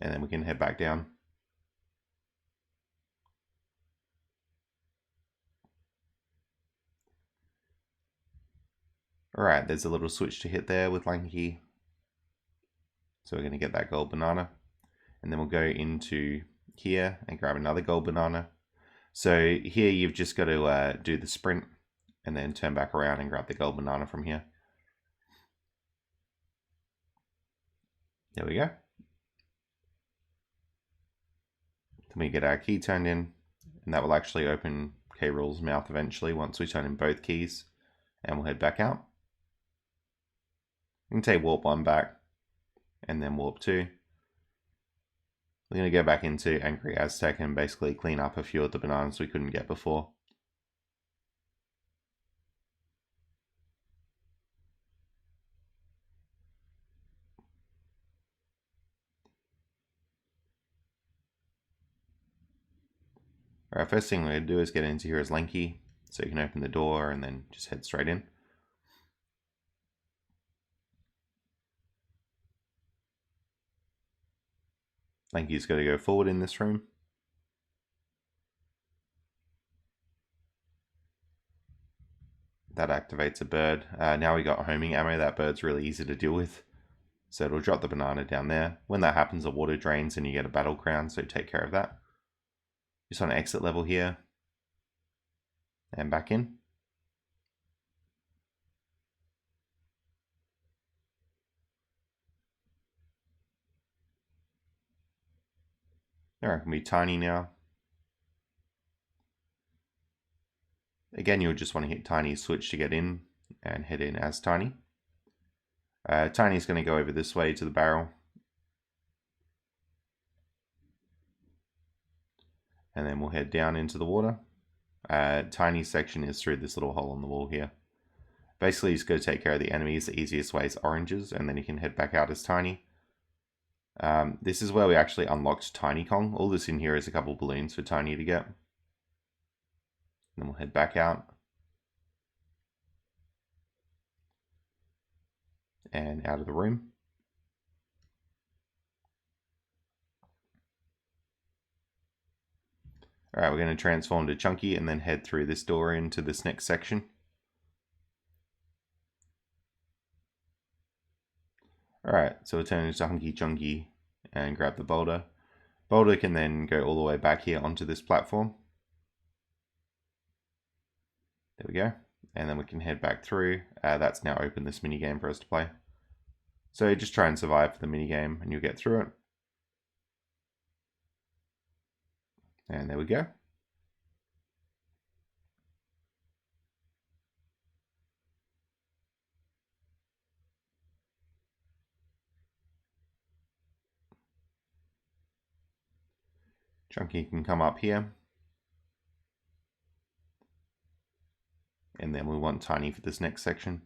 And then we can head back down. Alright, there's a little switch to hit there with Lanky. So we're going to get that gold banana. And then we'll go into here and grab another gold banana. So here you've just got to do the sprint and then turn back around and grab the gold banana from here. There we go. Then we get our key turned in, and that will actually open k-rool's mouth eventually once we turn in both keys. And we'll head back out. We can take warp 1 back, and then warp 2. We're going to go back into Angry Aztec and basically clean up a few of the bananas we couldn't get before. Alright, first thing we're going to do is get into here as Lanky, so you can open the door and then just head straight in. Lanky's got to go forward in this room. That activates a bird. Now we got homing ammo. That bird's really easy to deal with. So it'll drop the banana down there. When that happens, the water drains and you get a battle crown, so take care of that. Just on exit level here. And back in. Alright, can be tiny now. Again, you'll just want to hit Tiny switch to get in and head in as Tiny. Tiny's going to go over this way to the barrel. And then we'll head down into the water. Tiny's section is through this little hole in the wall here. Basically, he's going to take care of the enemies. The easiest way is oranges, and then you can head back out as Tiny. This is where we actually unlocked Tiny Kong. All this in here is a couple balloons for Tiny to get. And then we'll head back out. And out of the room. Alright, we're going to transform to Chunky and then head through this door into this next section. Alright, so we'll turn into Hunky Chunky and grab the boulder. Boulder can then go all the way back here onto this platform. There we go. And then we can head back through. That's now opened this minigame for us to play. So just try and survive for the minigame and you'll get through it. And there we go. Chunky can come up here. And then we want Tiny for this next section.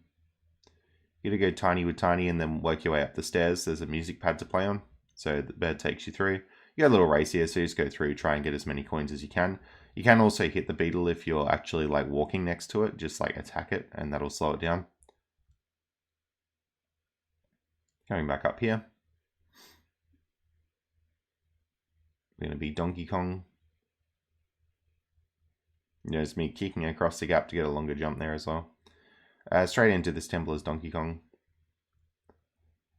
You're going to go Tiny with Tiny and then work your way up the stairs. There's a music pad to play on. So the bed takes you through. You got a little race here, so you just go through, try and get as many coins as you can. You can also hit the beetle if you're actually like walking next to it. Just like attack it and that'll slow it down. Coming back up here. We're going to be Donkey Kong. There's me kicking across the gap to get a longer jump there as well. Straight into this temple is Donkey Kong.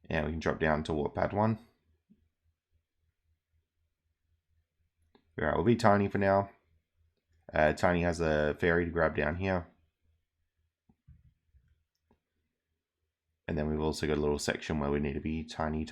Yeah, we can drop down to warp pad 1. Alright, we'll be Tiny for now. Tiny has a fairy to grab down here. And then we've also got a little section where we need to be Tiny.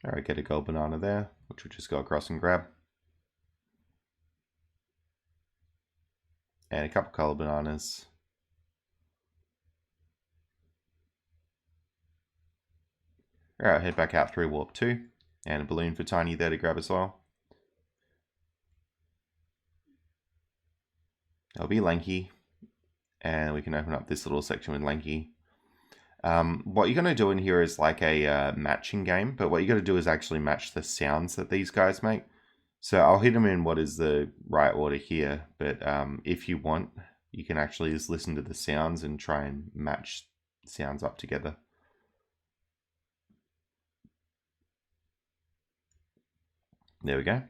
Alright, get a gold banana there, which we'll just go across and grab. And a couple color bananas. Alright, head back out through warp 2. And a balloon for Tiny there to grab as well. It'll be Lanky. And we can open up this little section with Lanky. What you're going to do in here is like a matching game, but what you got to do is actually match the sounds that these guys make. So I'll hit them in what is the right order here, but if you want, you can actually just listen to the sounds and try and match sounds up together. There we go.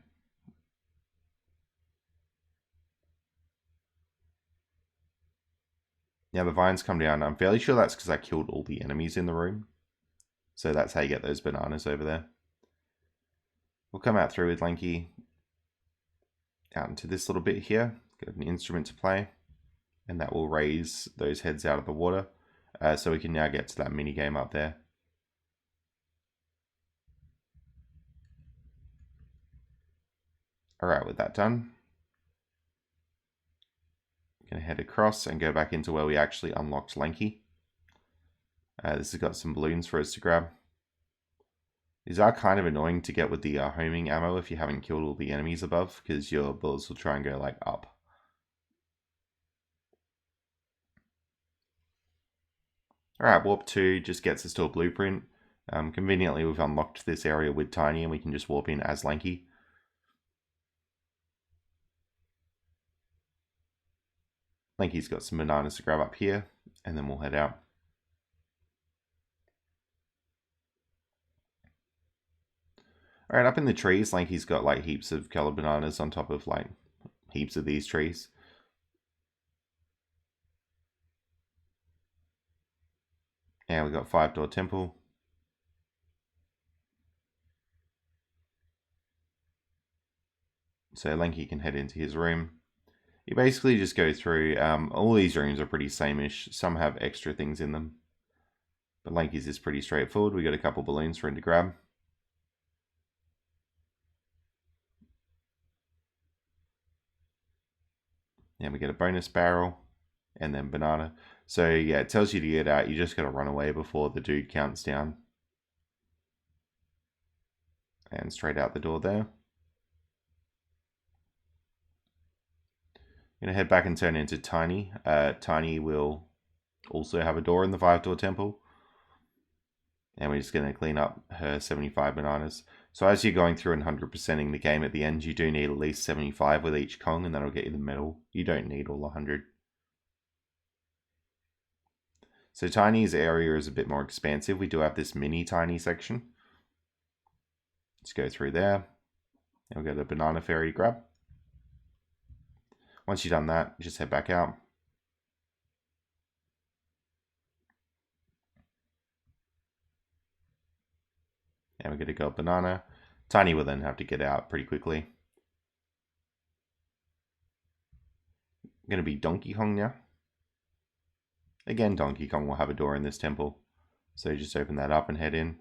Now the vines come down. I'm fairly sure that's because I killed all the enemies in the room. So that's how you get those bananas over there. We'll come out through with Lanky. Out into this little bit here. Got an instrument to play. And that will raise those heads out of the water. So we can now get to that mini game up there. Alright, with that done. Going to head across and go back into where we actually unlocked Lanky. This has got some balloons for us to grab. These are kind of annoying to get with the homing ammo if you haven't killed all the enemies above, because your bullets will try and go like up. Alright, warp 2 just gets us to a blueprint. Conveniently we've unlocked this area with Tiny and we can just warp in as Lanky. Lanky's got some bananas to grab up here, and then we'll head out. Alright, up in the trees, Lanky's got like heaps of colored bananas on top of like heaps of these trees. And we got 5-door temple. So Lanky can head into his room. You basically just go through, all these rooms are pretty same-ish. Some have extra things in them. But Lanky's is pretty straightforward. We got a couple balloons for him to grab. And we get a bonus barrel and then banana. So yeah, it tells you to get out. You just got to run away before the dude counts down. And straight out the door there. I'm going to head back and turn into Tiny. Tiny will also have a door in the 5-door temple. And we're just going to clean up her 75 bananas. So as you're going through and 100%ing the game at the end, you do need at least 75 with each Kong, and that'll get you the medal. You don't need all 100. So Tiny's area is a bit more expansive. We do have this mini Tiny section. Let's go through there. And we'll go to Banana Fairy grab. Once you've done that, just head back out. And we're going to go banana. Tiny will then have to get out pretty quickly. Going to be Donkey Kong now. Again, Donkey Kong will have a door in this temple. So you just open that up and head in.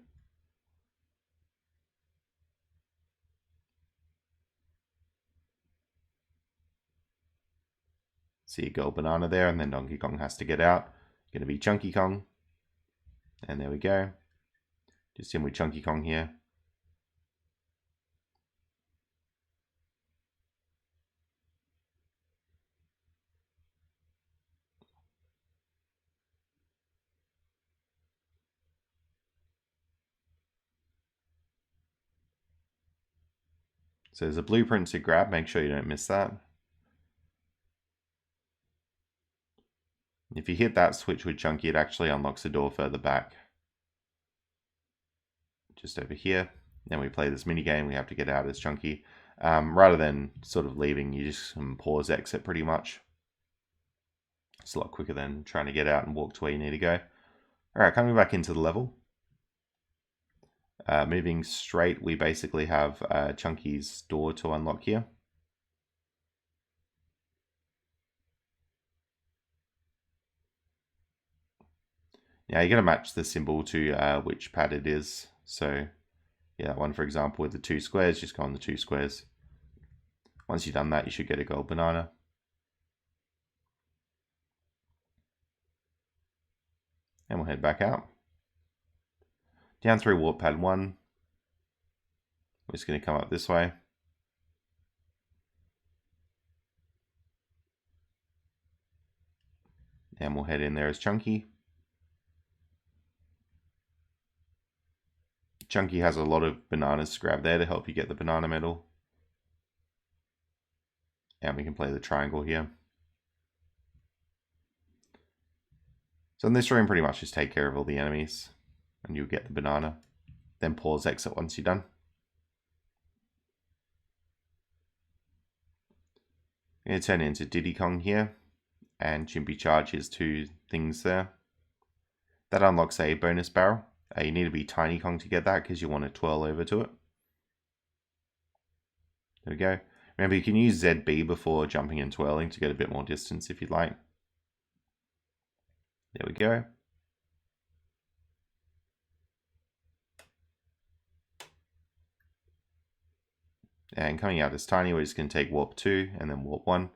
See a girl banana there, and then Donkey Kong has to get out. Going to be Chunky Kong. And there we go. Just in with Chunky Kong here. So there's a blueprint to grab. Make sure you don't miss that. If you hit that switch with Chunky, it actually unlocks a door further back. Just over here. Then we play this mini game. We have to get out as Chunky. Rather than sort of leaving, you just pause exit pretty much. It's a lot quicker than trying to get out and walk to where you need to go. Alright, coming back into the level. Moving straight, we basically have Chunky's door to unlock here. Now you're going to match the symbol to which pad it is. So yeah, that one for example with the 2 squares, just go on the 2 squares. Once you've done that, you should get a gold banana. And we'll head back out. Down through warp pad 1. We're just going to come up this way. And we'll head in there as Chunky. Chunky has a lot of bananas to grab there to help you get the banana medal. And we can play the triangle here. So in this room, pretty much just take care of all the enemies and you'll get the banana. Then pause exit once you're done. I'm going to turn into Diddy Kong here and Chimpy charge his 2 things there. That unlocks a bonus barrel. You need to be Tiny Kong to get that because you want to twirl over to it. There we go. Remember, you can use ZB before jumping and twirling to get a bit more distance if you'd like. There we go. And coming out as Tiny, we're just going to take warp 2 and then warp 1.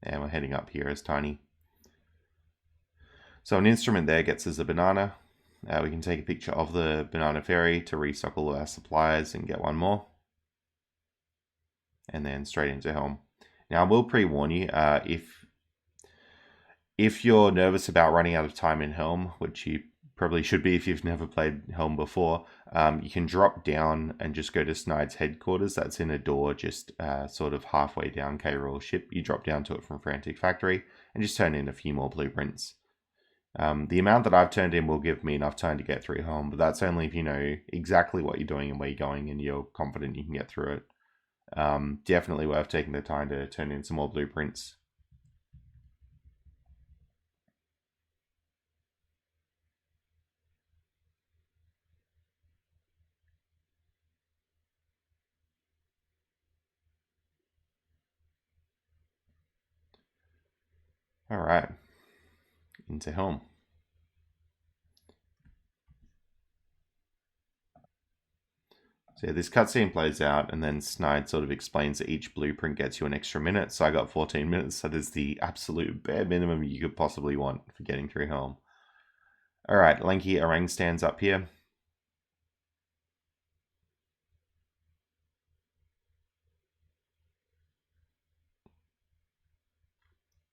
And we're heading up here as Tiny. So an instrument there gets us a banana. We can take a picture of the banana fairy to restock all of our supplies and get one more. And then straight into Helm. Now I will pre-warn you, if you're nervous about running out of time in Helm, which you probably should be if you've never played Helm before, you can drop down and just go to Snide's headquarters. That's in a door just sort of halfway down k-rool ship. You drop down to it from Frantic Factory and just turn in a few more blueprints. The amount that I've turned in will give me enough time to get through Helm, but that's only if you know exactly what you're doing and where you're going and you're confident you can get through it. Definitely worth taking the time to turn in some more blueprints. Alright, into Helm. So yeah, this cutscene plays out, and then Snide sort of explains that each blueprint gets you an extra minute. So I got 14 minutes, so there's the absolute bare minimum you could possibly want for getting through Helm. Alright, Lanky Orang stands up here.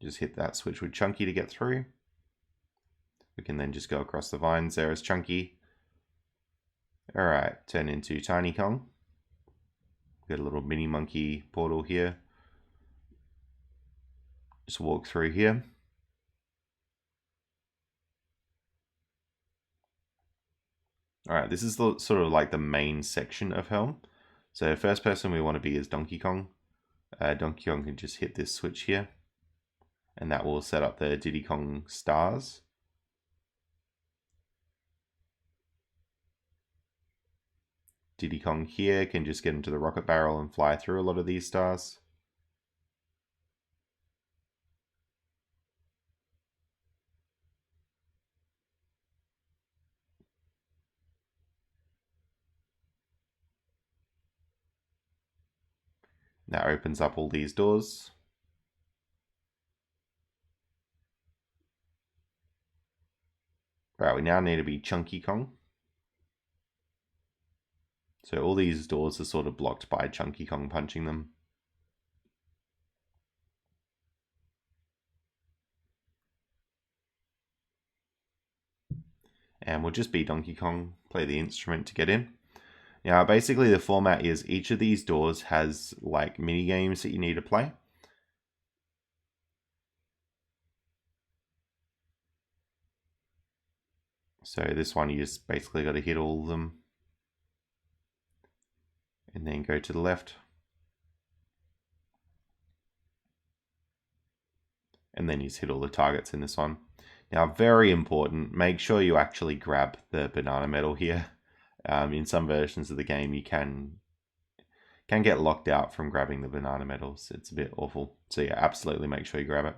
Just hit that switch with Chunky to get through. We can then just go across the vines there as Chunky. Alright, turn into Tiny Kong. Got a little mini monkey portal here. Just walk through here. Alright, this is sort of like the main section of Helm. So first person we want to be is Donkey Kong. Donkey Kong can just hit this switch here, and that will set up the Diddy Kong stars. Diddy Kong here can just get into the rocket barrel and fly through a lot of these stars. That opens up all these doors. Right, we now need to be Chunky Kong. So all these doors are sort of blocked by Chunky Kong punching them. And we'll just be Donkey Kong, play the instrument to get in. Now, basically the format is each of these doors has like mini games that you need to play. So this one, you just basically got to hit all of them and then go to the left. And then you just hit all the targets in this one. Now, very important, make sure you actually grab the banana medal here. In some versions of the game, you can get locked out from grabbing the banana medals. It's a bit awful. So yeah, absolutely make sure you grab it.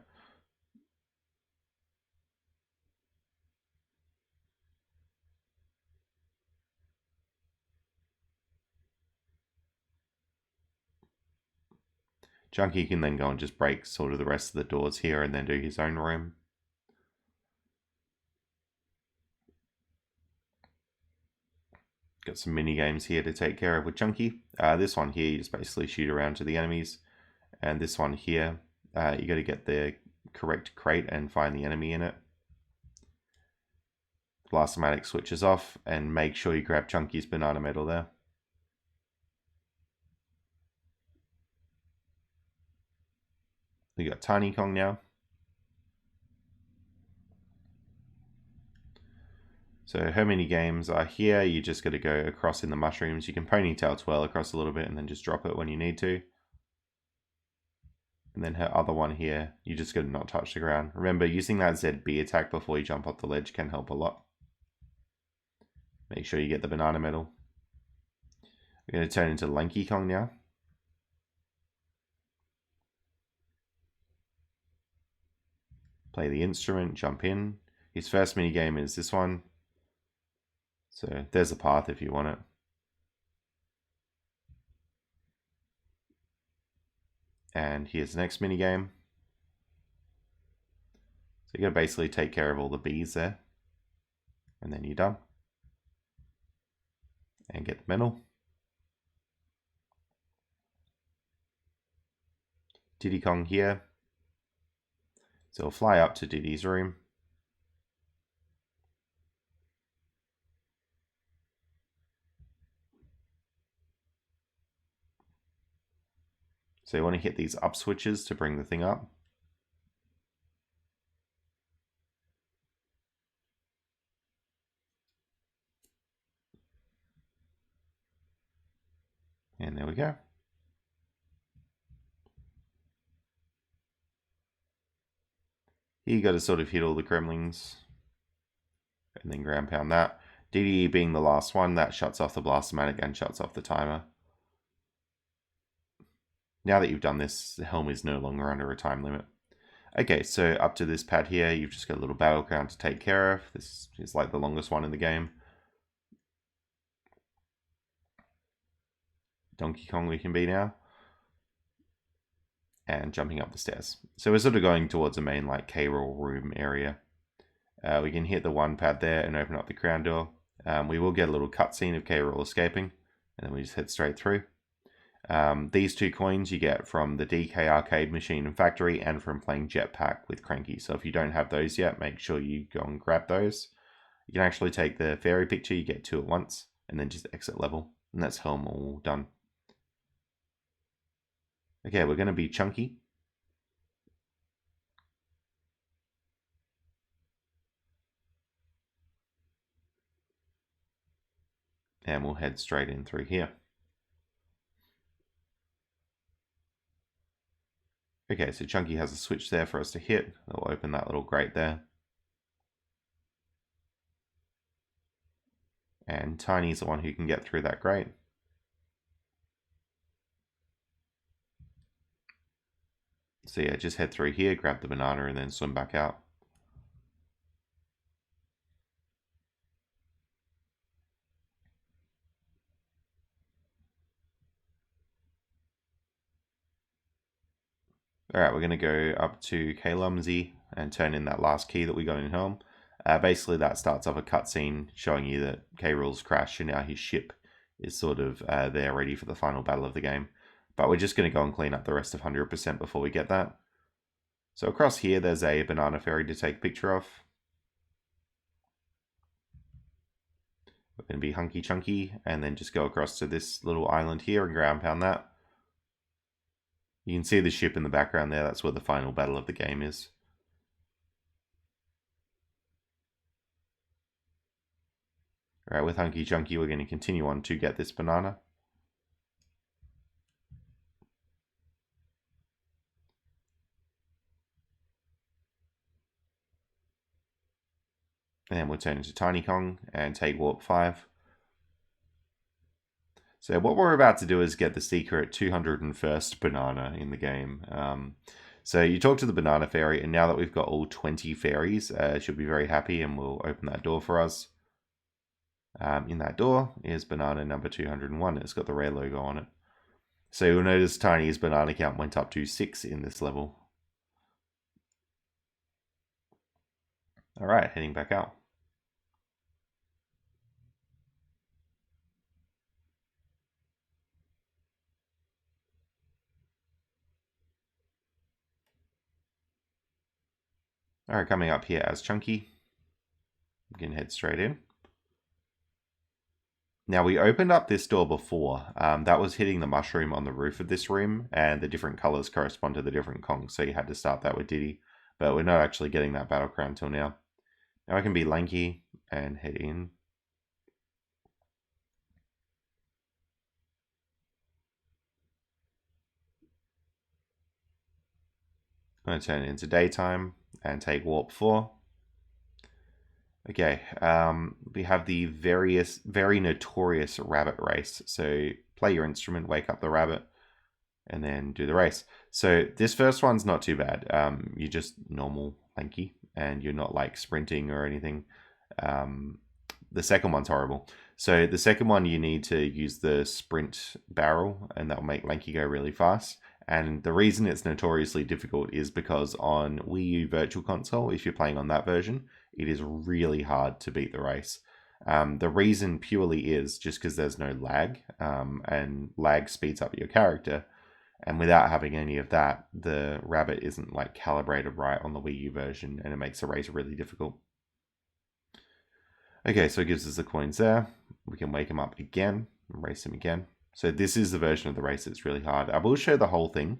Chunky can then go and just break sort of the rest of the doors here and then do his own room. Got some mini games here to take care of with Chunky. This one here, you just basically shoot around to the enemies. And this one here, you got to get the correct crate and find the enemy in it. Blastomatic switches off, and make sure you grab Chunky's banana medal there. We got Tiny Kong now. So her mini games are here. You just got to go across in the mushrooms. You can ponytail twirl across a little bit and then just drop it when you need to. And then her other one here, you just got to not touch the ground. Remember, using that ZB attack before you jump off the ledge can help a lot. Make sure you get the banana medal. We're going to turn into Lanky Kong now. Play the instrument, jump in. His first mini game is this one. So there's a path if you want it. And here's the next mini game. So you got to basically take care of all the bees there. And then you're done. And get the medal. Diddy Kong here. So we'll fly up to Diddy's room. So you want to hit these up switches to bring the thing up. And there we go. Here you got to sort of hit all the gremlins and then ground pound that. Diddy being the last one, that shuts off the Blastomatic and shuts off the timer. Now that you've done this, the Helm is no longer under a time limit. Okay, so up to this pad here, you've just got a little battleground to take care of. This is like the longest one in the game. Donkey Kong we can be now. And jumping up the stairs. So we're sort of going towards a main like k-rool room area. We can hit the one pad there and open up the crown door. We will get a little cutscene of k-rool escaping, and then we just head straight through. These 2 coins you get from the DK arcade machine and factory and from playing Jetpack with Cranky. So if you don't have those yet, make sure you go and grab those. You can actually take the fairy picture, you get 2 at once, and then just exit level. And that's Helm all done. Okay, we're going to be chunky. And we'll head straight in through here. Okay, so Chunky has a switch there for us to hit. That'll open that little grate there. And Tiny's the one who can get through that grate. So yeah, just head through here, grab the banana, and then swim back out. Alright, we're going to go up to K-Lumsy and turn in that last key that we got in Helm. Basically, that starts off a cutscene showing you that k-rool's crashed and now his ship is sort of there ready for the final battle of the game. But we're just going to go and clean up the rest of 100% before we get that. So across here, there's a banana fairy to take a picture of. We're going to be hunky chunky and then just go across to this little island here and ground pound that. You can see the ship in the background there. That's where the final battle of the game is. Alright, with hunky chunky, we're going to continue on to get this banana. And we'll turn into Tiny Kong and take warp 5. So what we're about to do is get the secret 201st banana in the game. So you talk to the banana fairy, and now that we've got all 20 fairies, she'll be very happy and will open that door for us. In that door is banana number 201. It's got the Rare logo on it. So you'll notice Tiny's banana count went up to 6 in this level. Alright, heading back out. Alright, coming up here as Chunky. We can head straight in. Now, we opened up this door before. That was hitting the mushroom on the roof of this room, and the different colors correspond to the different Kongs, so you had to start that with Diddy. But we're not actually getting that battle crown till now. Now I can be lanky and head in. I'm going to turn it into daytime and take warp 4. Okay, we have the very notorious rabbit race. So play your instrument, wake up the rabbit, and then do the race. So this first one's not too bad. You're just normal lanky, and you're not like sprinting or anything. The second one's horrible. So the second one, you need to use the sprint barrel, and that will make lanky go really fast. And the reason it's notoriously difficult is because on Wii U Virtual Console, if you're playing on that version, it is really hard to beat the race. The reason purely is just because there's no lag, and lag speeds up your character. And without having any of that, the rabbit isn't like calibrated right on the Wii U version, and it makes the race really difficult. Okay, so it gives us the coins there. We can wake him up again and race him again. So this is the version of the race that's really hard. I will show the whole thing,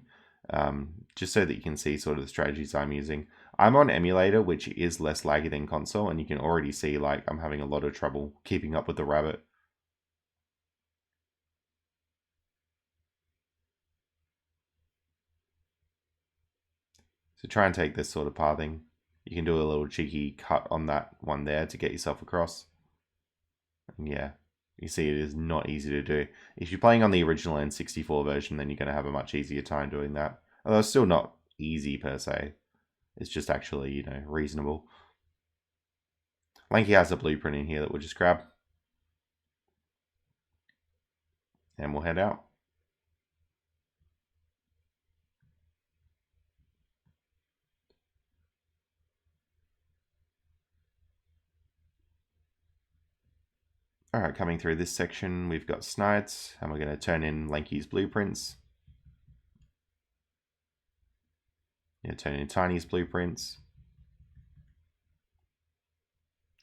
just so that you can see sort of the strategies I'm using. I'm on emulator, which is less laggy than console, and you can already see like I'm having a lot of trouble keeping up with the rabbit. So try and take this sort of pathing. You can do a little cheeky cut on that one there to get yourself across. And yeah. You see, it is not easy to do. If you're playing on the original N64 version, then you're going to have a much easier time doing that. Although it's still not easy per se. is just actually, you know, reasonable. Lanky has a blueprint in here that we'll just grab. And we'll head out. Alright, coming through this section, we've got Snides, and we're going to turn in Lanky's blueprints. Turn in Tiny's blueprints.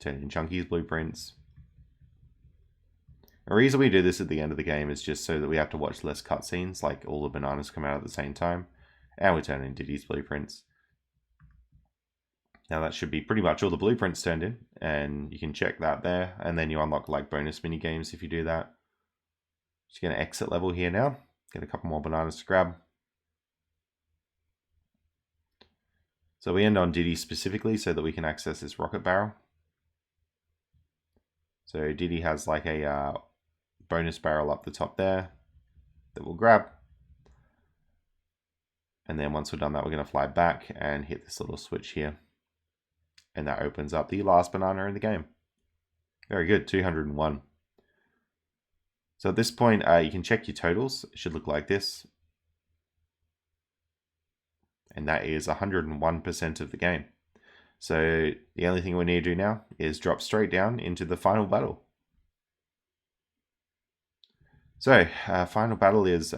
Turn in Chunky's blueprints. The reason we do this at the end of the game is just so that we have to watch less cutscenes, like all the bananas come out at the same time. And we turn in Diddy's blueprints. Now that should be pretty much all the blueprints turned in, and you can check that there, and then you unlock like bonus mini games if you do that. Just going to exit level here now, get a couple more bananas to grab. So we end on Diddy specifically so that we can access this rocket barrel. So Diddy has like a bonus barrel up the top there that we'll grab. And then once we're done that, we're going to fly back and hit this little switch here. And that opens up the last banana in the game. Very good, 201. So at this point, you can check your totals. It should look like this. And that is 101% of the game. So the only thing we need to do now is drop straight down into the final battle. So final battle is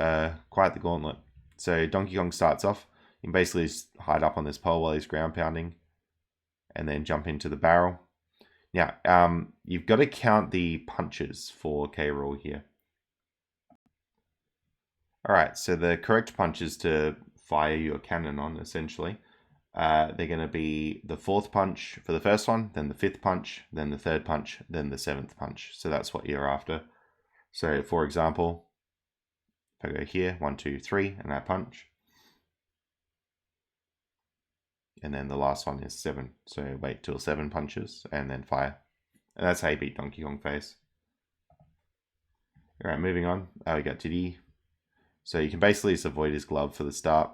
quite the gauntlet. So Donkey Kong starts off. You can basically just hide up on this pole while he's ground pounding. And then jump into the barrel. Now, you've got to count the punches for k-rool here. Alright, so the correct punches to fire your cannon on, essentially, they're going to be the 4th punch for the first one, then the 5th punch, then the 3rd punch, then the 7th punch. So that's what you're after. So, for example, if I go here, 1, 2, 3, and I punch. And then the last one is 7. So wait till 7 punches and then fire. And that's how you beat Donkey Kong face. Alright, moving on. We got Diddy. So you can basically just avoid his glove for the start.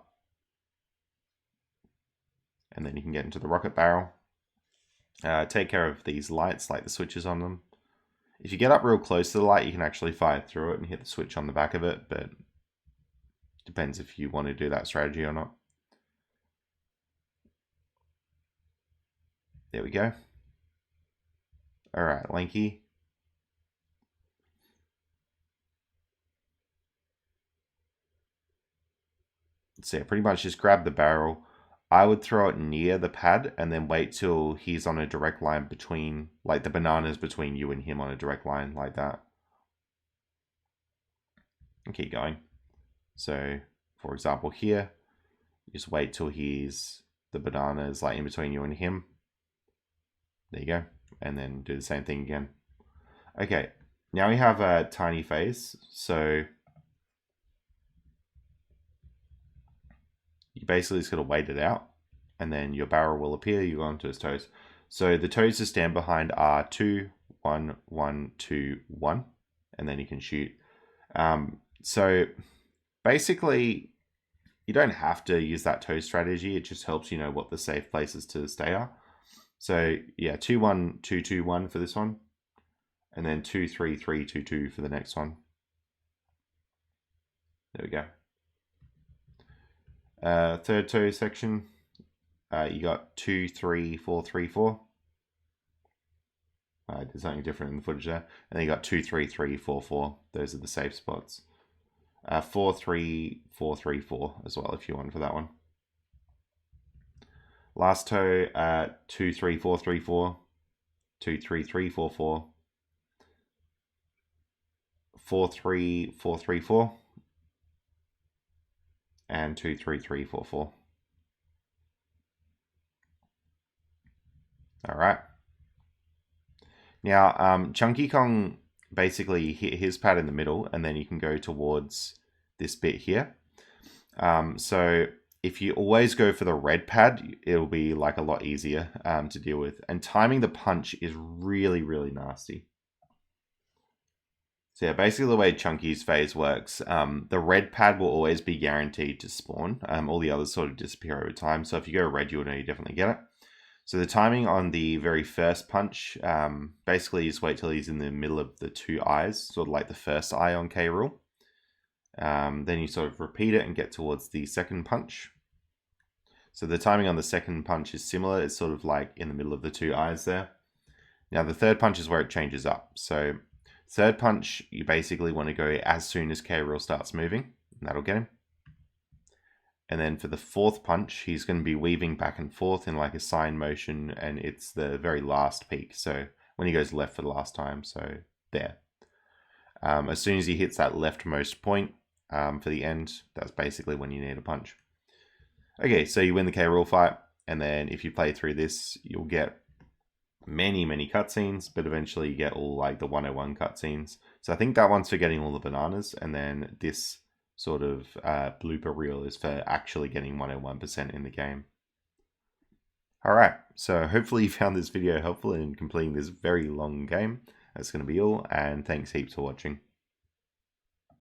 And then you can get into the rocket barrel. Take care of these lights, like the switches on them. If you get up real close to the light, you can actually fire through it and hit the switch on the back of it. But it depends if you want to do that strategy or not. There we go. Alright, Lanky. So yeah, pretty much just grab the barrel. I would throw it near the pad and then wait till he's on a direct line between, like the bananas between you and him on a direct line like that. And keep going. So, for example here, just wait till the bananas like in between you and him. There you go. And then do the same thing again. Okay, now we have a tiny face. So you basically just got to wait it out. And then your barrel will appear. You go onto his toes. So the toes to stand behind are 2, 1, 1, 2, 1. And then you can shoot. So basically, you don't have to use that toe strategy. It just helps you know what the safe places to stay are. So yeah, 2, 1, 2, 2, 1 for this one. And then 2, 3, 3, 2, 2 for the next one. There we go. Third toe section. You got 2, 3, 4, 3, 4. There's something different in the footage there. And then you got 2, 3, 3, 4, 4. Those are the safe spots. 4, 3, 4, 3, 4 as well if you want for that one. Last toe, 2, 3, 4, 3, 4, 2, 3, 3, 4, 4, 4, 3, 4, 3, 4, and 2, 3, 3, 4, 4. All right. Now, Chunky Kong basically hit his pad in the middle, and then you can go towards this bit here. So if you always go for the red pad, it'll be like a lot easier to deal with. And timing the punch is really, really nasty. So yeah, basically the way Chunky's phase works, the red pad will always be guaranteed to spawn. All the others sort of disappear over time. So if you go red, you'll know you definitely get it. So the timing on the very first punch, basically you just wait till he's in the middle of the two eyes, sort of like the first eye on k-rool. Then you sort of repeat it and get towards the second punch. So the timing on the second punch is similar. It's sort of like in the middle of the two eyes there. Now the third punch is where it changes up. So third punch, you basically want to go as soon as k-rool starts moving, and that'll get him. And then for the fourth punch, he's going to be weaving back and forth in like a sine motion, and it's the very last peak. So when he goes left for the last time, so there. As soon as he hits that leftmost point for the end, that's basically when you need a punch. Okay, so you win the k-rool fight, and then if you play through this, you'll get many cutscenes, but eventually you get all like the 101 cutscenes. So I think that one's for getting all the bananas, and then this sort of blooper reel is for actually getting 101% in the game. Alright, so hopefully you found this video helpful in completing this very long game. That's going to be all, and thanks heaps for watching.